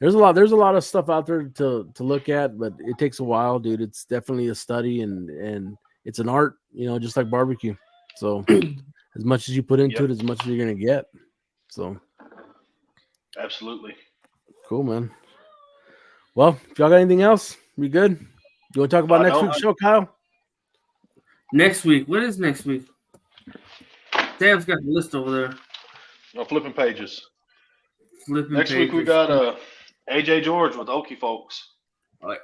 there's a lot of stuff out there to look at, but it takes a while, dude. It's definitely a study and it's an art, just like barbecue. So as much as you put into it, as much as you're gonna get. So absolutely cool, man. Well, if y'all got anything else, we good? You want to talk about next week's show, Kyle? Next week. What is next week? Sam's got the list over there. No, flipping pages. Next week we got AJ George with Okie Folks.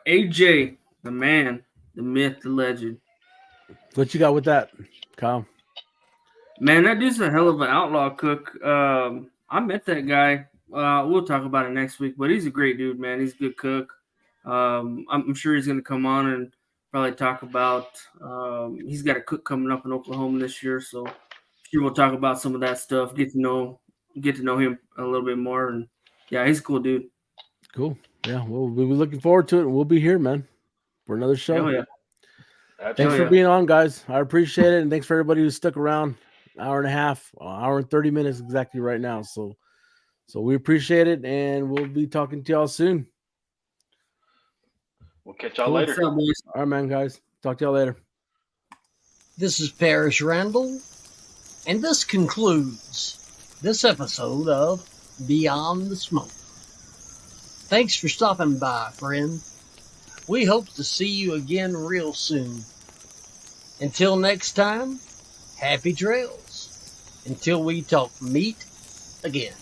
AJ, the man, the myth, the legend. What you got with that, Kyle? Man, that dude's a hell of an outlaw cook. I met that guy. We'll talk about it next week, but he's a great dude, man. He's a good cook. I'm sure he's going to come on and probably talk about. He's got a cook coming up in Oklahoma this year, so sure we'll talk about some of that stuff. Get to know him a little bit more, and yeah, he's a cool dude. Cool. Yeah, we'll be looking forward to it, and we'll be here, man, for another show. Hell yeah. Thanks for being on, guys. I appreciate it, and thanks for everybody who stuck around. Hour and a half, hour and 30 minutes exactly right now. So we appreciate it, and we'll be talking to y'all soon. We'll catch y'all later. All right, man, guys. Talk to y'all later. This is Parrish Randall, and this concludes this episode of Beyond the Smoke. Thanks for stopping by, friend. We hope to see you again real soon. Until next time, happy trails. Until we talk meat again.